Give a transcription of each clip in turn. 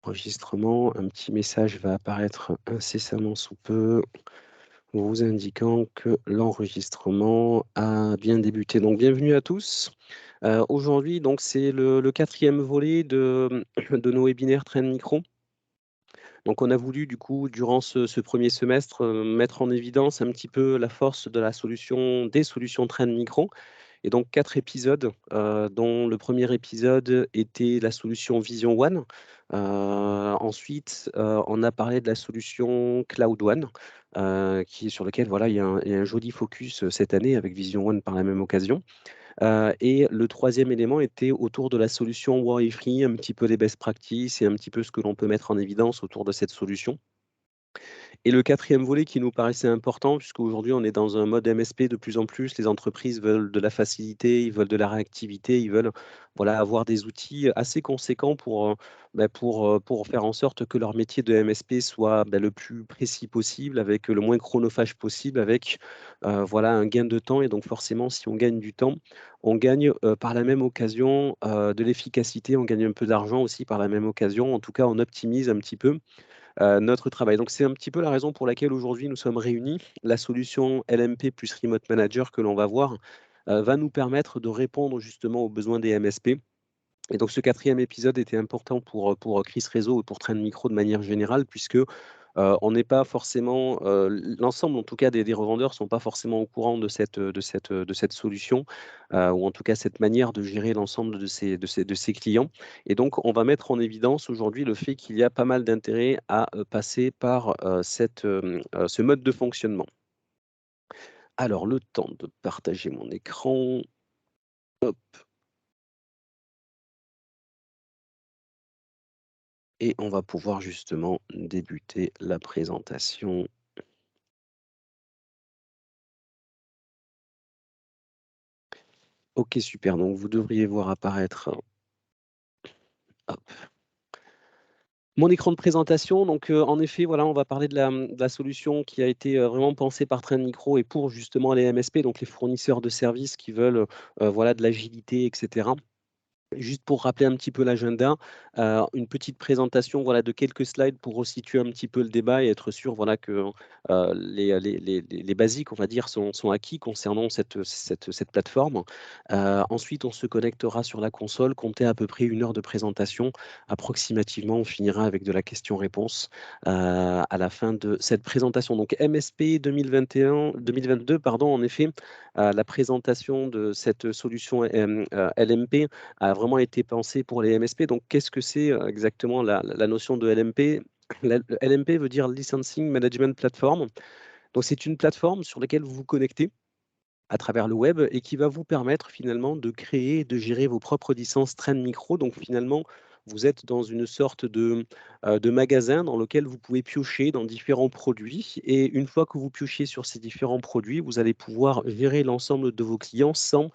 Enregistrement, un petit message va apparaître incessamment sous peu, vous indiquant que l'enregistrement a bien débuté. Donc bienvenue à tous. Aujourd'hui, donc c'est le 4e volet de, de nos webinaires Train Micro. Donc on a voulu du coup, durant ce 1er semestre, mettre en évidence un petit peu la force de la solution des solutions Train Micro. Et donc 4 épisodes, dont le premier épisode était la solution Vision One. Ensuite, on a parlé de la solution Cloud One, sur lequel voilà, il y a un joli focus cette année avec Vision One par la même occasion. Et le troisième élément était autour de la solution Worry-Free, un petit peu les best practices et un petit peu ce que l'on peut mettre en évidence autour de cette solution. Et le quatrième volet qui nous paraissait important, puisqu'aujourd'hui on est dans un mode MSP de plus en plus, les entreprises veulent de la facilité, ils veulent de la réactivité, ils veulent voilà, avoir des outils assez conséquents pour faire en sorte que leur métier de MSP soit le plus précis possible, avec le moins chronophage possible, avec voilà, un gain de temps. Et donc forcément, si on gagne du temps, on gagne par la même occasion de l'efficacité, on gagne un peu d'argent aussi par la même occasion. En tout cas, on optimise un petit peu notre travail. Donc c'est un petit peu la raison pour laquelle aujourd'hui nous sommes réunis. La solution LMP plus Remote Manager que l'on va voir va nous permettre de répondre justement aux besoins des MSP. Et donc ce quatrième épisode était important pour Chris Réseau et pour Trend Micro de manière générale, puisque on n'est pas forcément, l'ensemble en tout cas des revendeurs sont pas forcément au courant de cette solution, ou en tout cas cette manière de gérer l'ensemble de ces clients. Et donc on va mettre en évidence aujourd'hui le fait qu'il y a pas mal d'intérêt à passer par ce mode de fonctionnement. Alors le temps de partager mon écran. Hop. Et on va pouvoir justement débuter la présentation. OK, super. Donc vous devriez voir apparaître, hop, mon écran de présentation. Donc, en effet, voilà, on va parler de la solution qui a été, vraiment pensée par Trend Micro et pour justement les MSP, donc les fournisseurs de services qui veulent, voilà, de l'agilité et cetera. Juste pour rappeler un petit peu l'agenda, une petite présentation, voilà, de quelques slides pour resituer un petit peu le débat et être sûr, voilà, que, les basiques, on va dire, sont acquis concernant cette plateforme. Ensuite, on se connectera sur la console, comptez à peu près 1 heure de présentation. Approximativement, on finira avec de la question-réponse, à la fin de cette présentation. Donc MSP 2022, pardon, en effet, la présentation de cette solution LMP a vraiment été pensé pour les MSP. Donc, qu'est-ce que c'est exactement la notion de LMP? Le LMP veut dire Licensing Management Platform. Donc, c'est une plateforme sur laquelle vous vous connectez à travers le web et qui va vous permettre finalement de créer et de gérer vos propres licences Trend Micro. Donc, finalement, vous êtes dans une sorte de magasin dans lequel vous pouvez piocher dans différents produits. Et une fois que vous piochez sur ces différents produits, vous allez pouvoir gérer l'ensemble de vos clients sans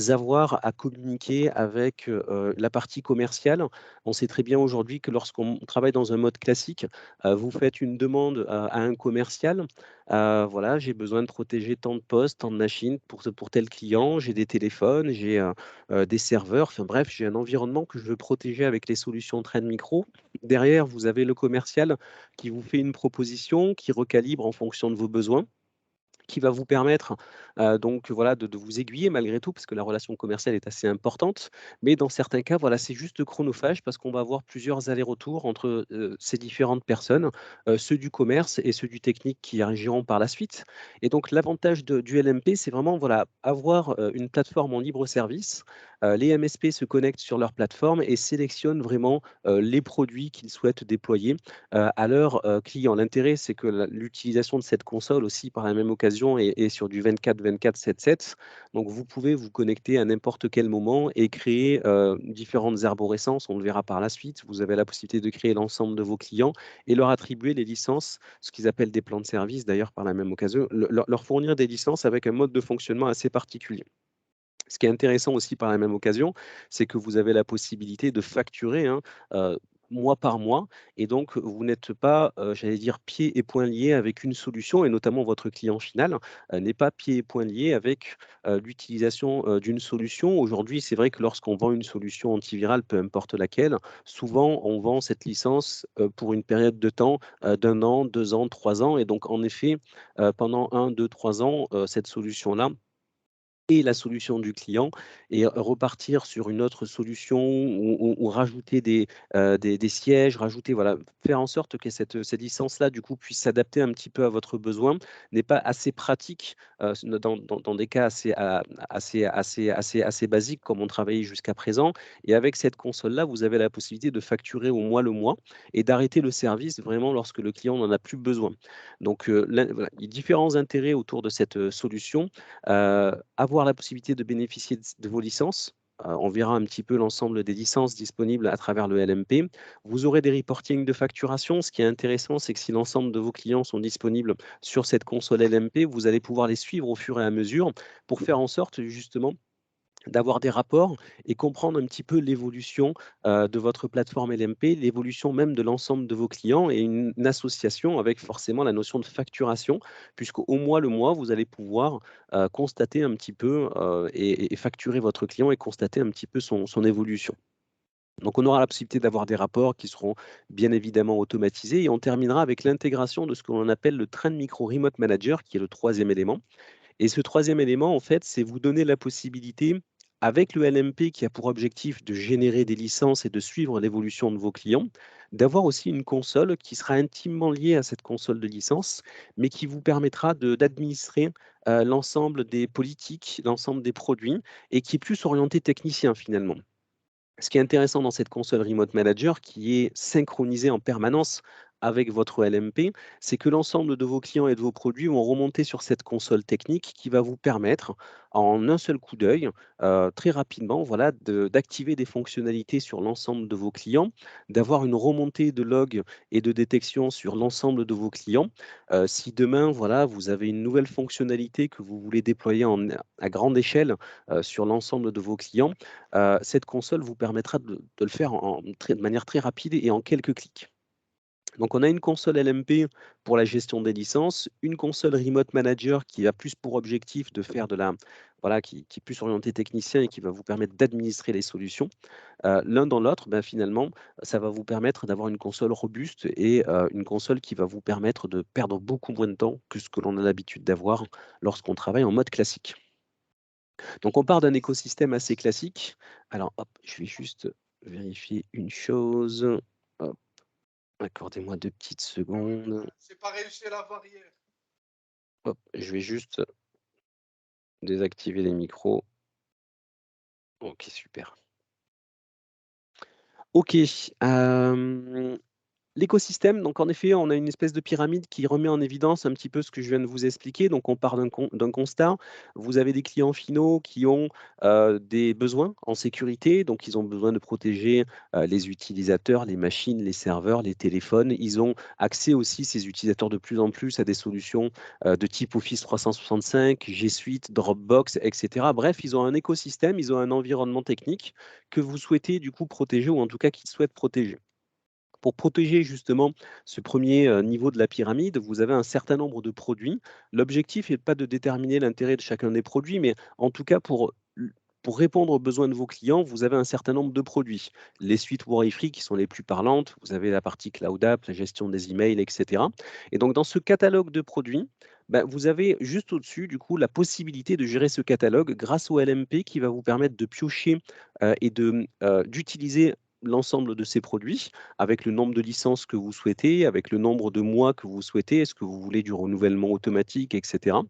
avoir à communiquer avec la partie commerciale. On sait très bien aujourd'hui que lorsqu'on travaille dans un mode classique, vous faites une demande à un commercial. Voilà, j'ai besoin de protéger tant de postes, tant de machines pour tel client, j'ai des téléphones, j'ai des serveurs, enfin bref, j'ai un environnement que je veux protéger avec les solutions Trend Micro. Derrière, vous avez le commercial qui vous fait une proposition, qui recalibre en fonction de vos besoins, qui va vous permettre donc voilà, de vous aiguiller malgré tout, parce que la relation commerciale est assez importante. Mais dans certains cas, voilà, c'est juste chronophage parce qu'on va avoir plusieurs allers-retours entre ces différentes personnes, ceux du commerce et ceux du technique qui agiront par la suite. Et donc l'avantage du LMP, c'est vraiment voilà, avoir une plateforme en libre service. Les MSP se connectent sur leur plateforme et sélectionnent vraiment les produits qu'ils souhaitent déployer à leurs clients. L'intérêt, c'est que l'utilisation de cette console aussi, par la même occasion, est sur du 24/24, 7/7. Donc, vous pouvez vous connecter à n'importe quel moment et créer différentes arborescences. On le verra par la suite. Vous avez la possibilité de créer l'ensemble de vos clients et leur attribuer les licences, ce qu'ils appellent des plans de service, d'ailleurs, par la même occasion, leur fournir des licences avec un mode de fonctionnement assez particulier. Ce qui est intéressant aussi par la même occasion, c'est que vous avez la possibilité de facturer, hein, mois par mois et donc vous n'êtes pas, j'allais dire pieds et poings liés avec une solution et notamment votre client final, n'est pas pieds et poings liés avec, l'utilisation, d'une solution. Aujourd'hui, c'est vrai que lorsqu'on vend une solution antivirale, peu importe laquelle, souvent on vend cette licence, pour une période de temps, d'1 an, 2 ans, 3 ans et donc en effet, pendant 1, 2, 3 ans, cette solution-là et la solution du client et repartir sur une autre solution ou rajouter des sièges, rajouter voilà, faire en sorte que cette licence-là, du coup, puisse s'adapter un petit peu à votre besoin, n'est pas assez pratique, dans des cas assez basiques comme on travaillait jusqu'à présent et avec cette console-là, vous avez la possibilité de facturer au mois le mois et d'arrêter le service vraiment lorsque le client n'en a plus besoin. Donc, voilà, il y a différents intérêts autour de cette, solution. Avoir la possibilité de bénéficier de vos licences, on verra un petit peu l'ensemble des licences disponibles à travers le LMP. Vous aurez des reportings de facturation. Ce qui est intéressant, c'est que si l'ensemble de vos clients sont disponibles sur cette console LMP, vous allez pouvoir les suivre au fur et à mesure pour faire en sorte justement d'avoir des rapports et comprendre un petit peu l'évolution, de votre plateforme LMP, l'évolution même de l'ensemble de vos clients et une association avec forcément la notion de facturation puisqu'au mois le mois, vous allez pouvoir, constater un petit peu, et facturer votre client et constater un petit peu son évolution. Donc on aura la possibilité d'avoir des rapports qui seront bien évidemment automatisés et on terminera avec l'intégration de ce que l'on appelle le Trend Micro Remote Manager qui est le troisième élément. Et ce troisième élément, en fait, c'est vous donner la possibilité, avec le LMP qui a pour objectif de générer des licences et de suivre l'évolution de vos clients, d'avoir aussi une console qui sera intimement liée à cette console de licence, mais qui vous permettra d'administrer l'ensemble des politiques, l'ensemble des produits, et qui est plus orienté technicien finalement. Ce qui est intéressant dans cette console Remote Manager, qui est synchronisée en permanence avec votre LMP, c'est que l'ensemble de vos clients et de vos produits vont remonter sur cette console technique qui va vous permettre, en un seul coup d'œil, très rapidement, voilà, d'activer des fonctionnalités sur l'ensemble de vos clients, d'avoir une remontée de log et de détection sur l'ensemble de vos clients. Si demain, voilà, vous avez une nouvelle fonctionnalité que vous voulez déployer à grande échelle sur l'ensemble de vos clients, cette console vous permettra de le faire de manière très rapide et en quelques clics. Donc on a une console LMP pour la gestion des licences, une console Remote Manager qui a plus pour objectif de faire de la voilà, qui est plus orienté technicien et qui va vous permettre d'administrer les solutions. L'un dans l'autre, ben, finalement, ça va vous permettre d'avoir une console robuste et une console qui va vous permettre de perdre beaucoup moins de temps que ce que l'on a l'habitude d'avoir lorsqu'on travaille en mode classique. Donc on part d'un écosystème assez classique. Alors hop, je vais juste vérifier une chose. Hop, accordez-moi 2 petites secondes. C'est pas réussi à l'avoir hier. Hop, je vais juste désactiver les micros. OK, super. OK, hem l'écosystème, donc en effet, on a une espèce de pyramide qui remet en évidence un petit peu ce que je viens de vous expliquer. Donc on part d'un constat. Vous avez des clients finaux qui ont, des besoins en sécurité, donc ils ont besoin de protéger, les utilisateurs, les machines, les serveurs, les téléphones. Ils ont accès aussi, ces utilisateurs, de plus en plus à des solutions, de type Office 365, G Suite, Dropbox et cetera. Bref, ils ont un écosystème, ils ont un environnement technique que vous souhaitez du coup protéger ou en tout cas qu'ils souhaitent protéger. Pour protéger justement ce premier niveau de la pyramide, vous avez un certain nombre de produits. L'objectif n'est pas de déterminer l'intérêt de chacun des produits, mais en tout cas pour répondre aux besoins de vos clients, vous avez un certain nombre de produits. Les suites Worry-Free qui sont les plus parlantes, vous avez la partie Cloud App, la gestion des emails, et cetera. Et donc dans ce catalogue de produits, bah, vous avez juste au-dessus du coup la possibilité de gérer ce catalogue grâce au LMP qui va vous permettre de piocher, d'utiliser l'ensemble de ces produits avec le nombre de licences que vous souhaitez, avec le nombre de mois que vous souhaitez. Est-ce que vous voulez du renouvellement automatique, et cetera?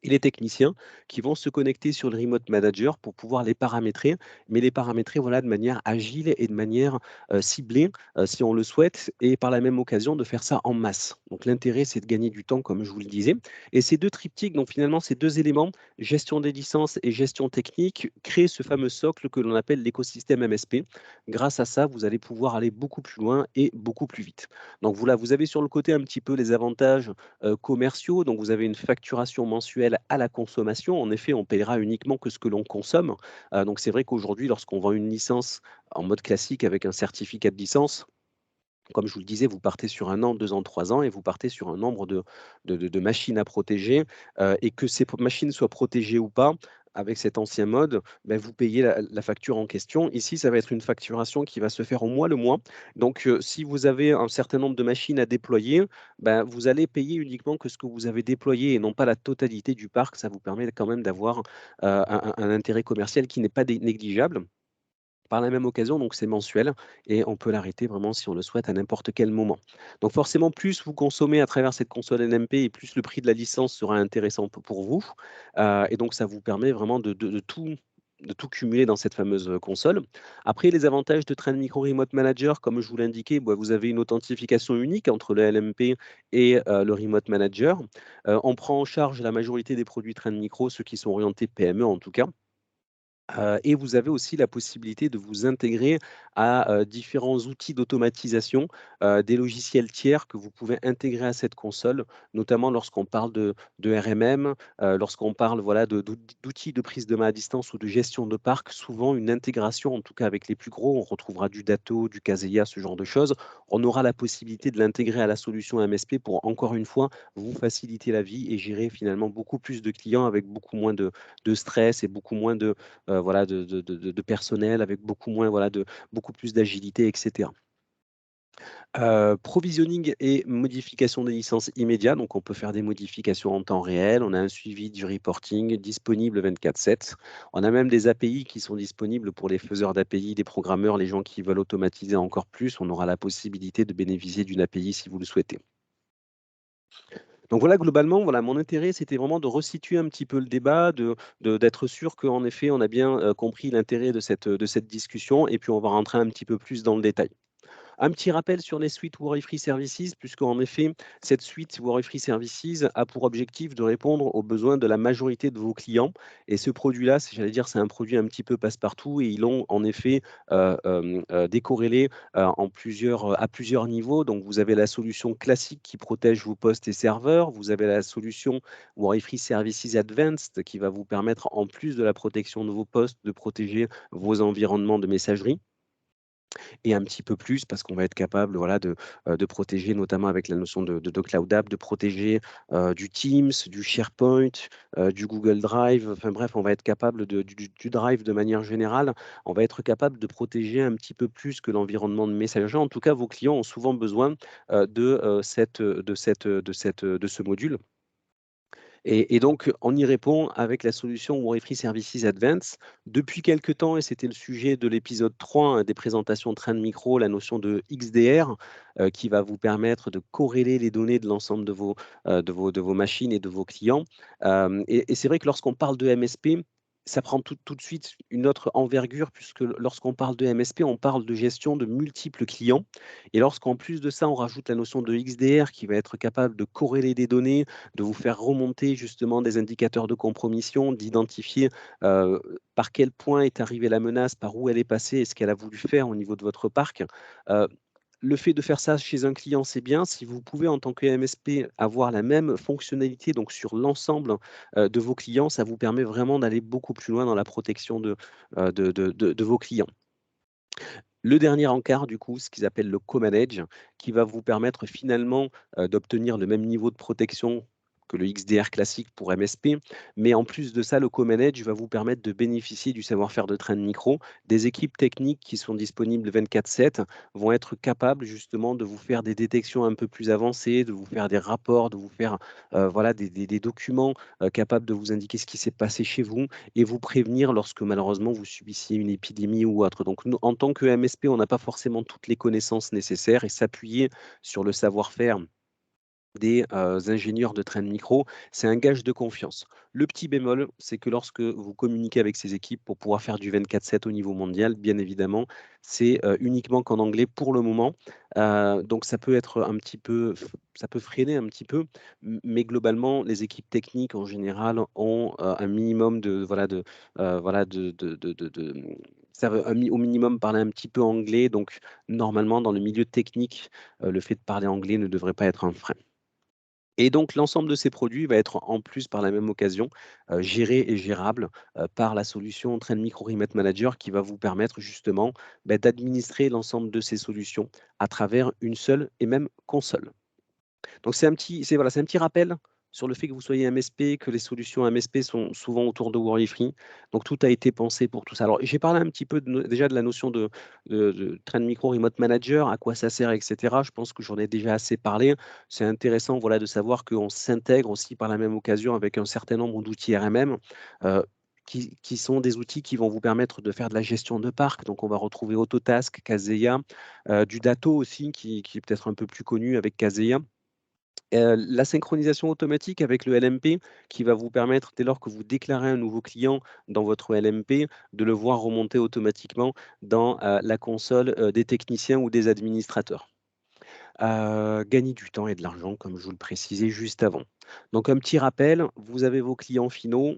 Et les techniciens qui vont se connecter sur le Remote Manager pour pouvoir les paramétrer, mais les paramétrer, voilà, de manière agile et de manière, ciblée, si on le souhaite et par la même occasion de faire ça en masse. Donc l'intérêt, c'est de gagner du temps comme je vous le disais et ces 2 triptyques, donc finalement ces 2 éléments, gestion des licences et gestion technique, créent ce fameux socle que l'on appelle l'écosystème MSP. Grâce à ça, vous allez pouvoir aller beaucoup plus loin et beaucoup plus vite. Donc voilà, vous avez sur le côté un petit peu les avantages commerciaux. Donc vous avez une facturation mensuelle à la consommation. En effet, on paiera uniquement que ce que l'on consomme. Donc c'est vrai qu'aujourd'hui, lorsqu'on vend une licence en mode classique avec un certificat de licence, Comme je vous le disais, vous partez sur 1 an, 2 ans, 3 ans et vous partez sur un nombre de machines à protéger, et que ces machines soient protégées ou pas, avec cet ancien mode, vous payez la facture en question. Ici, ça va être une facturation qui va se faire au mois le mois. Donc, si vous avez un certain nombre de machines à déployer, vous allez payer uniquement que ce que vous avez déployé et non pas la totalité du parc. Ça vous permet quand même d'avoir, un intérêt commercial qui n'est pas négligeable. Par la même occasion, donc c'est mensuel et on peut l'arrêter vraiment si on le souhaite à n'importe quel moment. Donc forcément, plus vous consommez à travers cette console NMP et plus le prix de la licence sera intéressant pour vous. Et donc ça vous permet vraiment de tout cumuler dans cette fameuse console. Après, les avantages de Trend Micro Remote Manager, comme je vous l'indiquais, vous avez une authentification unique entre le LMP et le Remote Manager. On prend en charge la majorité des produits Trend Micro, ceux qui sont orientés PME en tout cas. Et vous avez aussi la possibilité de vous intégrer à, différents outils d'automatisation, des logiciels tiers que vous pouvez intégrer à cette console, notamment lorsqu'on parle de RMM, lorsqu'on parle, voilà, d'outils de prise de main à distance ou de gestion de parc. Souvent une intégration, en tout cas avec les plus gros, on retrouvera du Datto, du Kaseya, ce genre de choses. On aura la possibilité de l'intégrer à la solution MSP pour, encore une fois, vous faciliter la vie et gérer finalement beaucoup plus de clients avec beaucoup moins de stress et beaucoup moins voilà, de personnel avec beaucoup moins, voilà, beaucoup plus d'agilité, et cetera. Provisioning et modification des licences immédiats, donc on peut faire des modifications en temps réel. On a un suivi du reporting disponible 24/7. On a même des API qui sont disponibles pour les faiseurs d'API, des programmeurs, les gens qui veulent automatiser encore plus. On aura la possibilité de bénéficier d'une API si vous le souhaitez. Donc voilà, globalement, voilà, mon intérêt, c'était vraiment de resituer un petit peu le débat, d'être sûr qu'en effet, on a bien, compris l'intérêt de cette discussion et puis on va rentrer un petit peu plus dans le détail. Un petit rappel sur les suites Worry-Free Services, puisqu'en effet, cette suite Worry-Free Services a pour objectif de répondre aux besoins de la majorité de vos clients. Et ce produit-là, j'allais dire, c'est un produit un petit peu passe-partout et ils l'ont en effet décorrélé à plusieurs niveaux. Donc, vous avez la solution classique qui protège vos postes et serveurs. Vous avez la solution Worry-Free Services Advanced qui va vous permettre, en plus de la protection de vos postes, de protéger vos environnements de messagerie et un petit peu plus parce qu'on va être capable, voilà, de protéger notamment avec la notion de Cloud App, de protéger, du Teams, du SharePoint, du Google Drive. Enfin bref, on va être capable du Drive de manière générale. On va être capable de protéger un petit peu plus que l'environnement de messagerie. En tout cas, vos clients ont souvent besoin, de ce module. Et donc, on y répond avec la solution Worry-Free Services Advanced. Depuis quelque temps, et c'était le sujet de l'épisode 3 des présentations Trend Micro, la notion de XDR, qui va vous permettre de corréler les données de l'ensemble de vos machines et de vos clients. Et c'est vrai que lorsqu'on parle de MSP, ça prend tout de suite une autre envergure, puisque lorsqu'on parle de MSP, on parle de gestion de multiples clients. Et lorsqu'en plus de ça, on rajoute la notion de XDR qui va être capable de corréler des données, de vous faire remonter justement des indicateurs de compromission, d'identifier par quel point est arrivée la menace, par où elle est passée et ce qu'elle a voulu faire au niveau de votre parc. Heu, le fait de faire ça chez un client, c'est bien. Si vous pouvez, en tant que MSP, avoir la même fonctionnalité, donc sur l'ensemble, de vos clients, ça vous permet vraiment d'aller beaucoup plus loin dans la protection de vos clients. Le dernier encart, du coup, ce qu'ils appellent le co-manage, qui va vous permettre finalement, d'obtenir le même niveau de protection que le XDR classique pour MSP. Mais en plus de ça, le co-manage va vous permettre de bénéficier du savoir-faire de Trend Micro. Des équipes techniques qui sont disponibles 24/7 vont être capables justement de vous faire des détections un peu plus avancées, de vous faire des rapports, de vous faire, voilà, des documents, capables de vous indiquer ce qui s'est passé chez vous et vous prévenir lorsque malheureusement vous subissiez une épidémie ou autre. Donc nous, en tant que MSP, on n'a pas forcément toutes les connaissances nécessaires et s'appuyer sur le savoir-faire des ingénieurs de Trend Micro, c'est un gage de confiance. Le petit bémol, c'est que lorsque vous communiquez avec ces équipes pour pouvoir faire du 24/7 au niveau mondial, bien évidemment, c'est uniquement qu'en anglais pour le moment. Donc ça peut être un petit peu, ça peut freiner un petit peu, mais globalement, les équipes techniques en général ont un minimum savent au minimum parler un petit peu anglais. Donc normalement, dans le milieu technique, le fait de parler anglais ne devrait pas être un frein. Et donc l'ensemble de ces produits va être en plus par la même occasion, géré et gérable, par la solution Trend Micro Remote Manager qui va vous permettre justement, d'administrer l'ensemble de ces solutions à travers une seule et même console. Donc c'est un petit rappel sur le fait que vous soyez MSP, que les solutions MSP sont souvent autour de Worry-Free. Donc tout a été pensé pour tout ça. Alors j'ai parlé un petit peu déjà de la notion de Trend Micro Remote Manager, à quoi ça sert, et cetera. Je pense que j'en ai déjà assez parlé. C'est intéressant, voilà, de savoir qu'on s'intègre aussi par la même occasion avec un certain nombre d'outils RMM, qui sont des outils qui vont vous permettre de faire de la gestion de parc. Donc on va retrouver Autotask, Kaseya, du Datto aussi qui est peut-être un peu plus connu avec Kaseya. La synchronisation automatique avec le LMP qui va vous permettre, dès lors que vous déclarez un nouveau client dans votre LMP, de le voir remonter automatiquement dans, la console, des techniciens ou des administrateurs. Gagner du temps et de l'argent, comme je vous le précisais juste avant. Donc un petit rappel, vous avez vos clients finaux.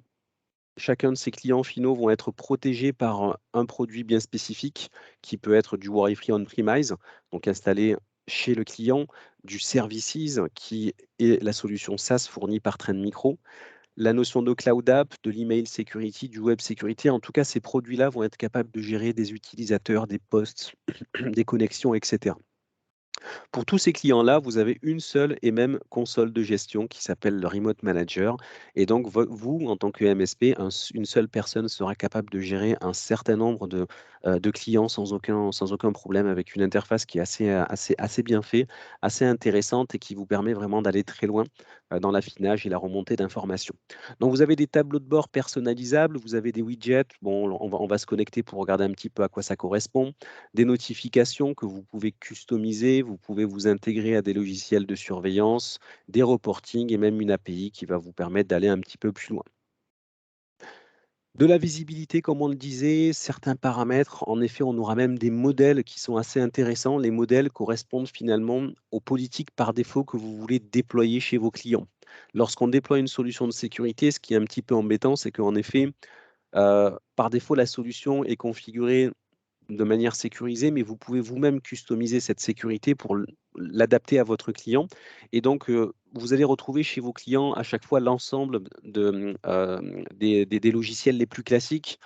Chacun de ces clients finaux vont être protégés par, un produit bien spécifique qui peut être du Worry-Free on-premise, donc installé chez le client, du Services qui est la solution SaaS fournie par Trend Micro, la notion de Cloud App, de l'email security, du web security. En tout cas, ces produits-là vont être capables de gérer des utilisateurs, des posts, des connexions, etc. Pour tous ces clients-là, vous avez une seule et même console de gestion qui s'appelle le Remote Manager. Et donc, vous, en tant que MSP, une seule personne sera capable de gérer un certain nombre de clients sans aucun problème, avec une interface qui est assez bien faite, assez intéressante et qui vous permet vraiment d'aller très loin dans l'affinage et la remontée d'informations. Donc, vous avez des tableaux de bord personnalisables, vous avez des widgets. Bon, on va se connecter pour regarder un petit peu à quoi ça correspond, des notifications que vous pouvez customiser, vous pouvez vous intégrer à des logiciels de surveillance, des reportings et même une API qui va vous permettre d'aller un petit peu plus loin. De la visibilité, comme on le disait, certains paramètres, en effet, on aura même des modèles qui sont assez intéressants. Les modèles correspondent finalement aux politiques par défaut que vous voulez déployer chez vos clients. Lorsqu'on déploie une solution de sécurité, ce qui est un petit peu embêtant, c'est qu'en effet, par défaut, la solution est configurée de manière sécurisée, mais vous pouvez vous-même customiser cette sécurité pour l'adapter à votre client. Et donc, vous allez retrouver chez vos clients à chaque fois l'ensemble des logiciels les plus classiques,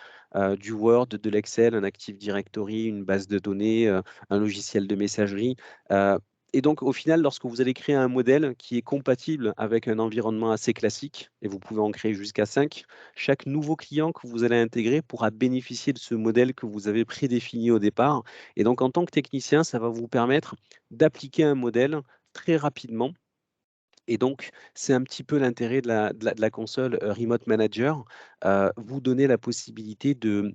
du Word, de l'Excel, un Active Directory, une base de données, un logiciel de messagerie. euh, et donc, au final, lorsque vous allez créer un modèle qui est compatible avec un environnement assez classique, et vous pouvez en créer jusqu'à 5, chaque nouveau client que vous allez intégrer pourra bénéficier de ce modèle que vous avez prédéfini au départ. Et donc, en tant que technicien, ça va vous permettre d'appliquer un modèle très rapidement. Et donc, c'est un petit peu l'intérêt de la console Remote Manager, vous donner la possibilité de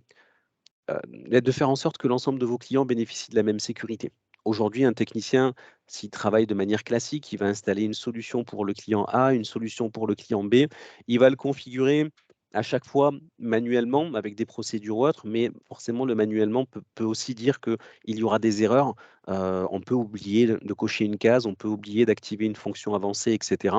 faire en sorte que l'ensemble de vos clients bénéficient de la même sécurité. Aujourd'hui, un technicien, s'il travaille de manière classique, il va installer une solution pour le client A, une solution pour le client B. Il va le configurer à chaque fois manuellement avec des procédures ou autres, mais forcément, le manuellement peut aussi dire qu'il y aura des erreurs. On peut oublier de cocher une case, on peut oublier d'activer une fonction avancée, etc.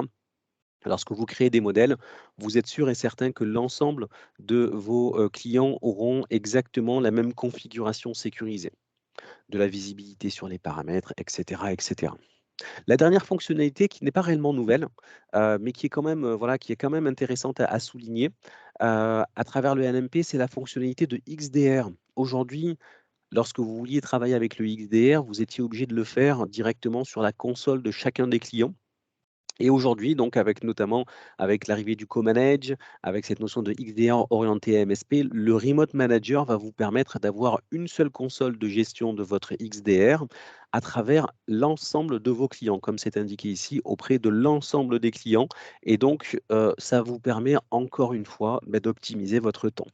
Lorsque vous créez des modèles, vous êtes sûr et certain que l'ensemble de vos clients auront exactement la même configuration sécurisée, de la visibilité sur les paramètres, etc., etc. La dernière fonctionnalité qui n'est pas réellement nouvelle, mais qui est quand même, voilà, qui est quand même intéressante à souligner, à travers le LMP, c'est la fonctionnalité de XDR. Aujourd'hui, lorsque vous vouliez travailler avec le XDR, vous étiez obligé de le faire directement sur la console de chacun des clients. Et aujourd'hui, donc avec notamment avec l'arrivée du co-manage, avec cette notion de XDR orienté MSP, le Remote Manager va vous permettre d'avoir une seule console de gestion de votre XDR à travers l'ensemble de vos clients, comme c'est indiqué ici, auprès de l'ensemble des clients. Et donc, ça vous permet encore une fois d'optimiser votre temps.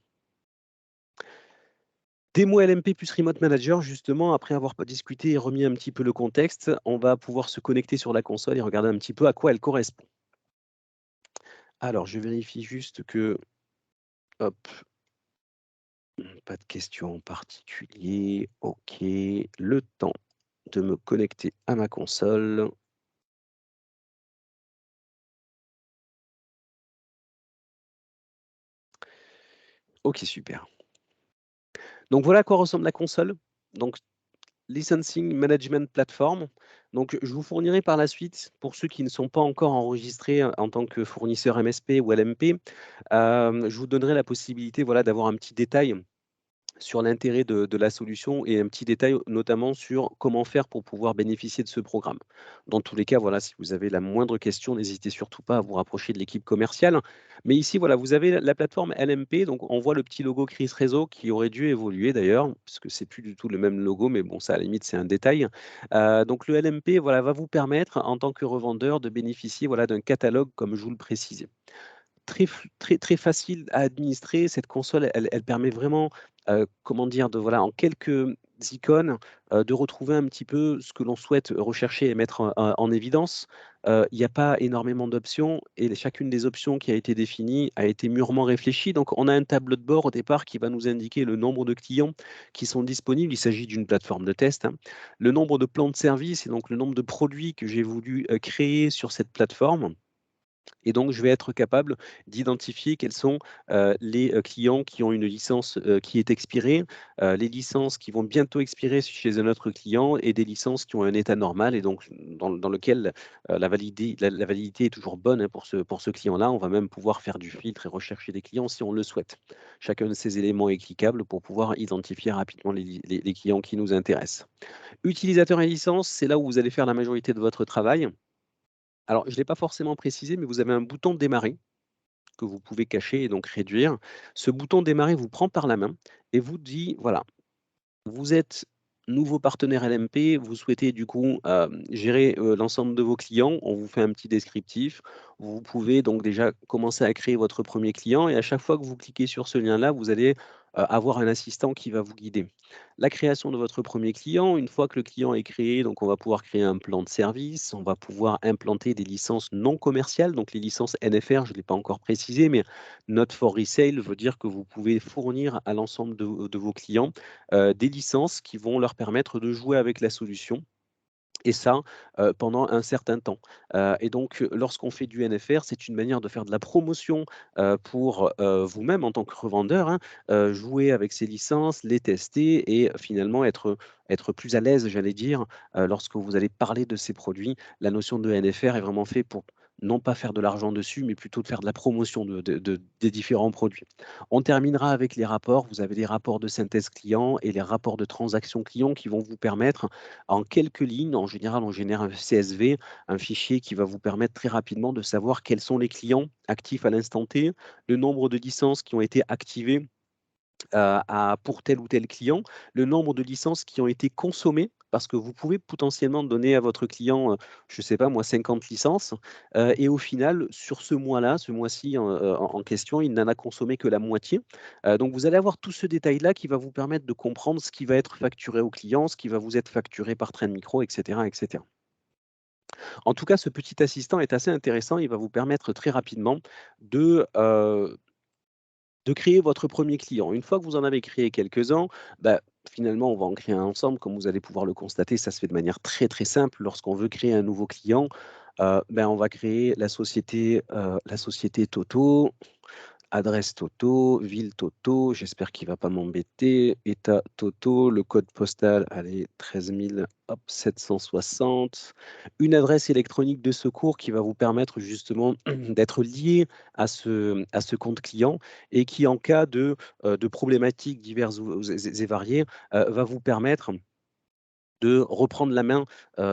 Démo LMP plus Remote Manager, justement, après avoir discuté et remis un petit peu le contexte, on va pouvoir se connecter sur la console et regarder un petit peu à quoi elle correspond. Alors, je vérifie juste que, hop, pas de questions en particulier. OK, le temps de me connecter à ma console. OK, super. Donc voilà à quoi ressemble la console. Donc Licensing Management Platform. Donc, je vous fournirai par la suite, pour ceux qui ne sont pas encore enregistrés en tant que fournisseur MSP ou LMP, je vous donnerai la possibilité, voilà, d'avoir un petit détail sur l'intérêt de la solution et un petit détail notamment sur comment faire pour pouvoir bénéficier de ce programme. Dans tous les cas, voilà, si vous avez la moindre question, n'hésitez surtout pas à vous rapprocher de l'équipe commerciale. Mais ici, voilà, vous avez la plateforme LMP, donc on voit le petit logo Chris Réseau qui aurait dû évoluer d'ailleurs, parce que c'est plus du tout le même logo, mais bon, ça à la limite, c'est un détail. Donc le LMP, voilà, va vous permettre en tant que revendeur de bénéficier, voilà, d'un catalogue comme je vous le précisais. Très facile à administrer. Cette console, elle permet vraiment, comment dire? De voilà, en quelques icônes, de retrouver un petit peu ce que l'on souhaite rechercher et mettre en évidence. Il n'y a pas énormément d'options et chacune des options qui a été définie a été mûrement réfléchie. Donc on a un tableau de bord au départ qui va nous indiquer le nombre de clients qui sont disponibles. Il s'agit d'une plateforme de test, hein. Le nombre de plans de service et donc le nombre de produits que j'ai voulu, créer sur cette plateforme. Et donc, je vais être capable d'identifier quels sont, les, clients qui ont une licence, qui est expirée, les licences qui vont bientôt expirer chez un autre client et des licences qui ont un état normal et donc dans lequel, la validité est toujours bonne, hein, pour ce client-là. On va même pouvoir faire du filtre et rechercher des clients si on le souhaite. Chacun de ces éléments est cliquable pour pouvoir identifier rapidement les clients qui nous intéressent. Utilisateurs et licences, c'est là où vous allez faire la majorité de votre travail. Alors, je ne l'ai pas forcément précisé, mais vous avez un bouton démarrer que vous pouvez cacher et donc réduire. Ce bouton démarrer vous prend par la main et vous dit, voilà, vous êtes nouveau partenaire LMP, vous souhaitez du coup, gérer, l'ensemble de vos clients. On vous fait un petit descriptif. Vous pouvez donc déjà commencer à créer votre premier client et à chaque fois que vous cliquez sur ce lien-là, vous allez, avoir un assistant qui va vous guider. La création de votre premier client, une fois que le client est créé, donc on va pouvoir créer un plan de service, on va pouvoir implanter des licences non commerciales, donc les licences NFR, je ne l'ai pas encore précisé, mais Not for Resale veut dire que vous pouvez fournir à l'ensemble de vos clients des licences qui vont leur permettre de jouer avec la solution et ça, pendant un certain temps. Et donc, lorsqu'on fait du NFR, c'est une manière de faire de la promotion, pour, vous-même en tant que revendeur, hein, jouer avec ces licences, les tester et finalement être plus à l'aise, j'allais dire, lorsque vous allez parler de ces produits. La notion de NFR est vraiment fait pour non pas faire de l'argent dessus, mais plutôt de faire de la promotion des différents produits. On terminera avec les rapports. Vous avez les rapports de synthèse client et les rapports de transaction client qui vont vous permettre en quelques lignes, en général, on génère un CSV, un fichier qui va vous permettre très rapidement de savoir quels sont les clients actifs à l'instant T, le nombre de licences qui ont été activées pour tel ou tel client, le nombre de licences qui ont été consommées, parce que vous pouvez potentiellement donner à votre client, je ne sais pas moi, 50 licences, et au final, sur ce mois-là, ce mois-ci en question, il n'en a consommé que la moitié. Donc vous allez avoir tout ce détail-là qui va vous permettre de comprendre ce qui va être facturé au client, ce qui va vous être facturé par Trend Micro, et cetera, et cetera. En tout cas, ce petit assistant est assez intéressant. Il va vous permettre très rapidement de, heu, de créer votre premier client. Une fois que vous en avez créé quelques-uns, bah, finalement, on va en créer un ensemble. Comme vous allez pouvoir le constater, ça se fait de manière très simple. Lorsqu'on veut créer un nouveau client, ben, on va créer la société Toto. Adresse Toto, ville Toto, j'espère qu'il va pas m'embêter. État Toto, le code postal, allez, 13 000, hop, 760. Une adresse électronique de secours qui va vous permettre justement d'être lié à ce compte client et qui, en cas de problématiques diverses et variées, va vous permettre de reprendre la main,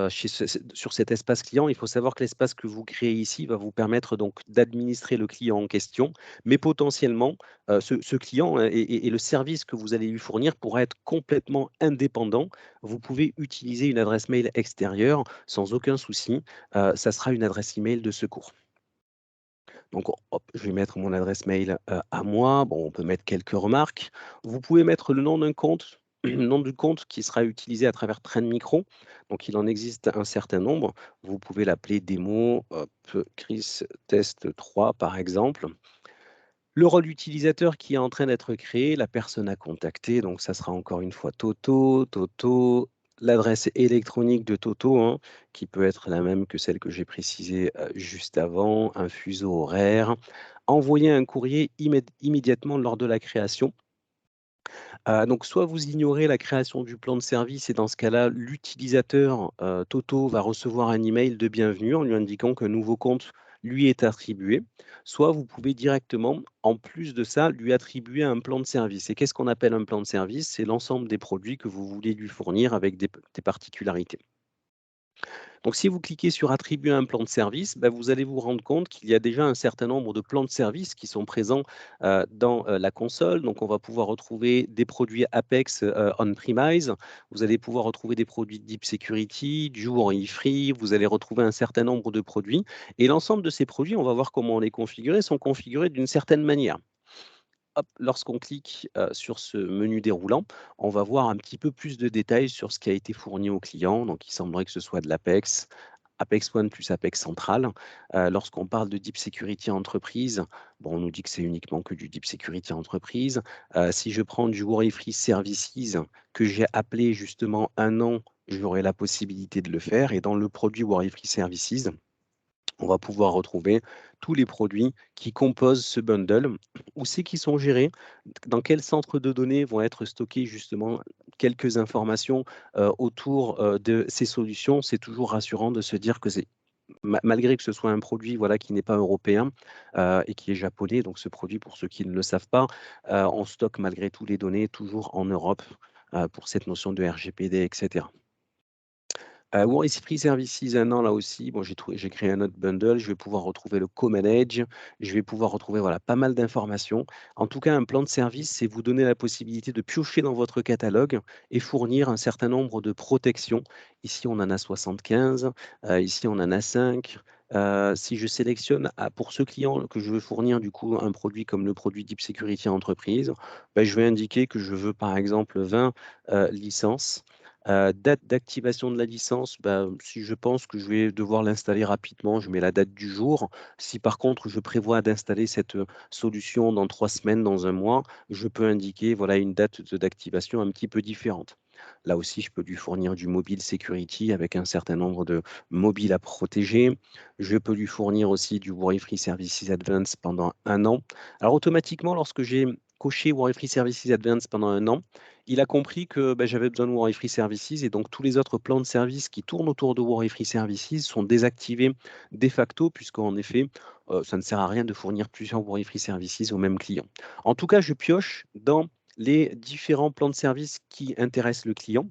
sur cet espace client. Il faut savoir que l'espace que vous créez ici va vous permettre donc d'administrer le client en question, mais potentiellement, ce client, et le service que vous allez lui fournir pourra être complètement indépendant. Vous pouvez utiliser une adresse mail extérieure sans aucun souci, ça sera une adresse email de secours. Donc hop, je vais mettre mon adresse mail, à moi. Bon, on peut mettre quelques remarques. Vous pouvez mettre le nom d'un compte, le nom du compte qui sera utilisé à travers Trend Micro. Donc il en existe un certain nombre. Vous pouvez l'appeler démo, hop, Chris Test 3 par exemple. Le rôle utilisateur qui est en train d'être créé, la personne à contacter, donc ça sera encore une fois Toto, l'adresse électronique de Toto, hein, qui peut être la même que celle que j'ai précisée juste avant, un fuseau horaire. Envoyer un courrier immédiatement lors de la création. Donc soit vous ignorez la création du plan de service et dans ce cas-là, l'utilisateur, Toto va recevoir un email de bienvenue en lui indiquant qu'un nouveau compte lui est attribué. Soit vous pouvez directement, en plus de ça, lui attribuer un plan de service. Et qu'est-ce qu'on appelle un plan de service? C'est l'ensemble des produits que vous voulez lui fournir avec des particularités. Donc, si vous cliquez sur attribuer un plan de service, bah, vous allez vous rendre compte qu'il y a déjà un certain nombre de plans de service qui sont présents dans la console. Donc, on va pouvoir retrouver des produits Apex on-premise. Vous allez pouvoir retrouver des produits Deep Security, du Worry Free. Vous allez retrouver un certain nombre de produits. Et l'ensemble de ces produits, on va voir comment on les configurer, sont configurés d'une certaine manière. Hop, lorsqu'on clique sur ce menu déroulant, on va voir un petit peu plus de détails sur ce qui a été fourni au client. Donc, il semblerait que ce soit de l'Apex, Apex One plus Apex Central. Lorsqu'on parle de Deep Security Entreprise, bon, on nous dit que c'est uniquement que du Deep Security Entreprise. Si je prends du Worry Free Services que j'ai appelé justement un an, j'aurai la possibilité de le faire. Et dans le produit Worry Free Services, on va pouvoir retrouver tous les produits qui composent ce bundle, où c'est qu'ils sont gérés, dans quel centre de données vont être stockées justement quelques informations autour de ces solutions. C'est toujours rassurant de se dire que c'est malgré que ce soit un produit voilà, qui n'est pas européen et qui est japonais, donc ce produit, pour ceux qui ne le savent pas, on stocke malgré tout les données toujours en Europe pour cette notion de RGPD, etc. War is Free Services, 1 an là aussi, bon j'ai créé un autre bundle, je vais pouvoir retrouver le co-manage, je vais pouvoir retrouver voilà, pas mal d'informations. En tout cas, un plan de service, c'est vous donner la possibilité de piocher dans votre catalogue et fournir un certain nombre de protections. Ici, on en a 75, ici on en a 5. Si je sélectionne pour ce client que je veux fournir du coup un produit comme le produit Deep Security Entreprise, bah, je vais indiquer que je veux par exemple 20 licences. Date d'activation de la licence, bah, si je pense que je vais devoir l'installer rapidement, je mets la date du jour. Si par contre je prévois d'installer cette, solution dans 3 semaines, dans un mois, je peux indiquer voilà une date d'activation un petit peu différente. Là aussi, je peux lui fournir du mobile security avec un certain nombre de mobiles à protéger. Je peux lui fournir aussi du Worry Free Services Advanced pendant 1 an. Alors automatiquement, lorsque j'ai coché Worry Free Services Advanced pendant 1 an, il a compris que, bah, j'avais besoin de Worry Free Services et donc tous les autres plans de service qui tournent autour de Worry Free Services sont désactivés de facto puisqu'en effet, ça ne sert à rien de fournir plusieurs Worry Free Services au même client. En tout cas, je pioche dans les différents plans de service qui intéressent le client.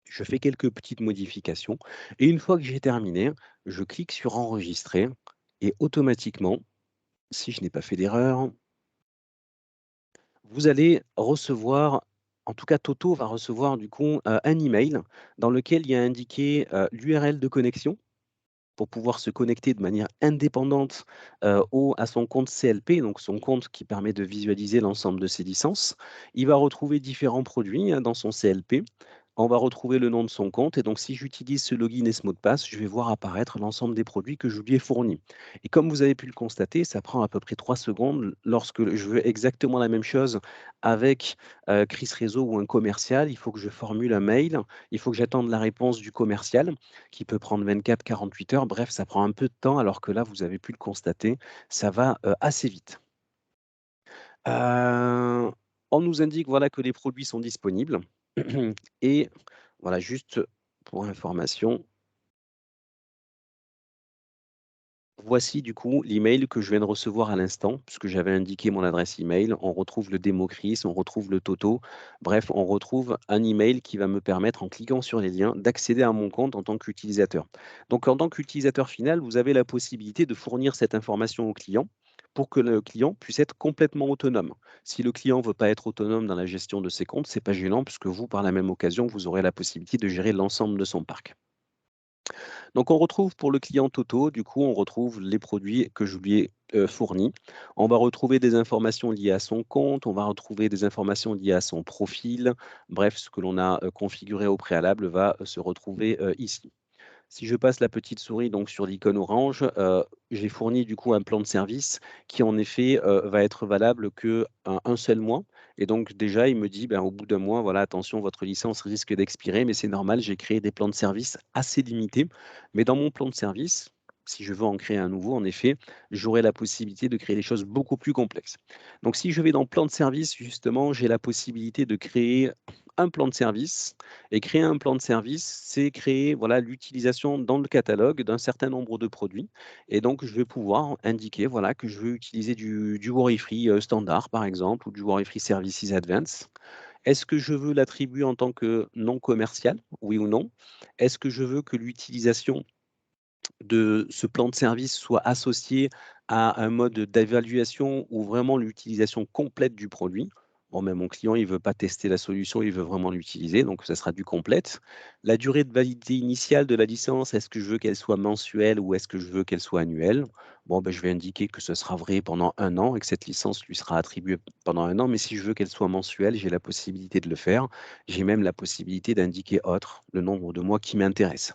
Je fais quelques petites modifications et une fois que j'ai terminé, je clique sur enregistrer et automatiquement, si je n'ai pas fait d'erreur, vous allez recevoir, en tout cas Toto va recevoir du coup, un email dans lequel il y a indiqué, l'URL de connexion pour pouvoir se connecter de manière indépendante, à son compte CLP, donc son compte qui permet de visualiser l'ensemble de ses licences. Il va retrouver différents produits, hein, dans son CLP. On va retrouver le nom de son compte et donc si j'utilise ce login et ce mot de passe, je vais voir apparaître l'ensemble des produits que je lui ai fournis. Et comme vous avez pu le constater, ça prend à peu près 3 secondes lorsque je veux exactement la même chose avec, Chris Réseau ou un commercial. Il faut que je formule un mail, il faut que j'attende la réponse du commercial qui peut prendre 24-48 heures. Bref, ça prend un peu de temps alors que là, vous avez pu le constater, ça va, assez vite. Heu, on nous indique, voilà, que les produits sont disponibles et voilà, juste pour information, voici du coup l'email que je viens de recevoir à l'instant, puisque j'avais indiqué mon adresse email. On retrouve le démo Chris, on retrouve le Toto. Bref, on retrouve un email qui va me permettre, en cliquant sur les liens, d'accéder à mon compte en tant qu'utilisateur. Donc, en tant qu'utilisateur final, vous avez la possibilité de fournir cette information au client pour que le client puisse être complètement autonome. Si le client ne veut pas être autonome dans la gestion de ses comptes, c'est pas gênant puisque vous, par la même occasion, vous aurez la possibilité de gérer l'ensemble de son parc. Donc on retrouve pour le client Toto, du coup, on retrouve les produits que je lui ai, fournis. On va retrouver des informations liées à son compte, on va retrouver des informations liées à son profil. Bref, ce que l'on a, configuré au préalable va, se retrouver, ici. Si je passe la petite souris donc sur l'icône orange, j'ai fourni du coup un plan de service qui en effet, va être valable que un seul mois et donc déjà il me dit: «Ben, au bout d'un mois, voilà, attention, votre licence risque d'expirer», mais c'est normal, j'ai créé des plans de service assez limités. Mais dans mon plan de service, Si je veux en créer un nouveau, en effet, j'aurai la possibilité de créer des choses beaucoup plus complexes. Donc si je vais dans plan de service, justement, j'ai la possibilité de créer un plan de service. Et créer un plan de service, c'est créer voilà, l'utilisation dans le catalogue d'un certain nombre de produits. Et donc, je vais pouvoir indiquer voilà, que je veux utiliser du Worry-Free standard, par exemple, ou du Worry-Free Services Advanced. Est-ce que je veux l'attribuer en tant que non commercial? Oui ou non? Est-ce que je veux que l'utilisation de ce plan de service soit associé à un mode d'évaluation ou vraiment l'utilisation complète du produit? Bon, mais mon client, il veut pas tester la solution, il veut vraiment l'utiliser, donc ça sera du complète. La durée de validité initiale de la licence, est-ce que je veux qu'elle soit mensuelle ou est-ce que je veux qu'elle soit annuelle? Bon, ben, je vais indiquer que ce sera vrai pendant 1 an et que cette licence lui sera attribuée pendant 1 an, mais si je veux qu'elle soit mensuelle, j'ai la possibilité de le faire. J'ai même la possibilité d'indiquer autre, le nombre de mois qui m'intéresse.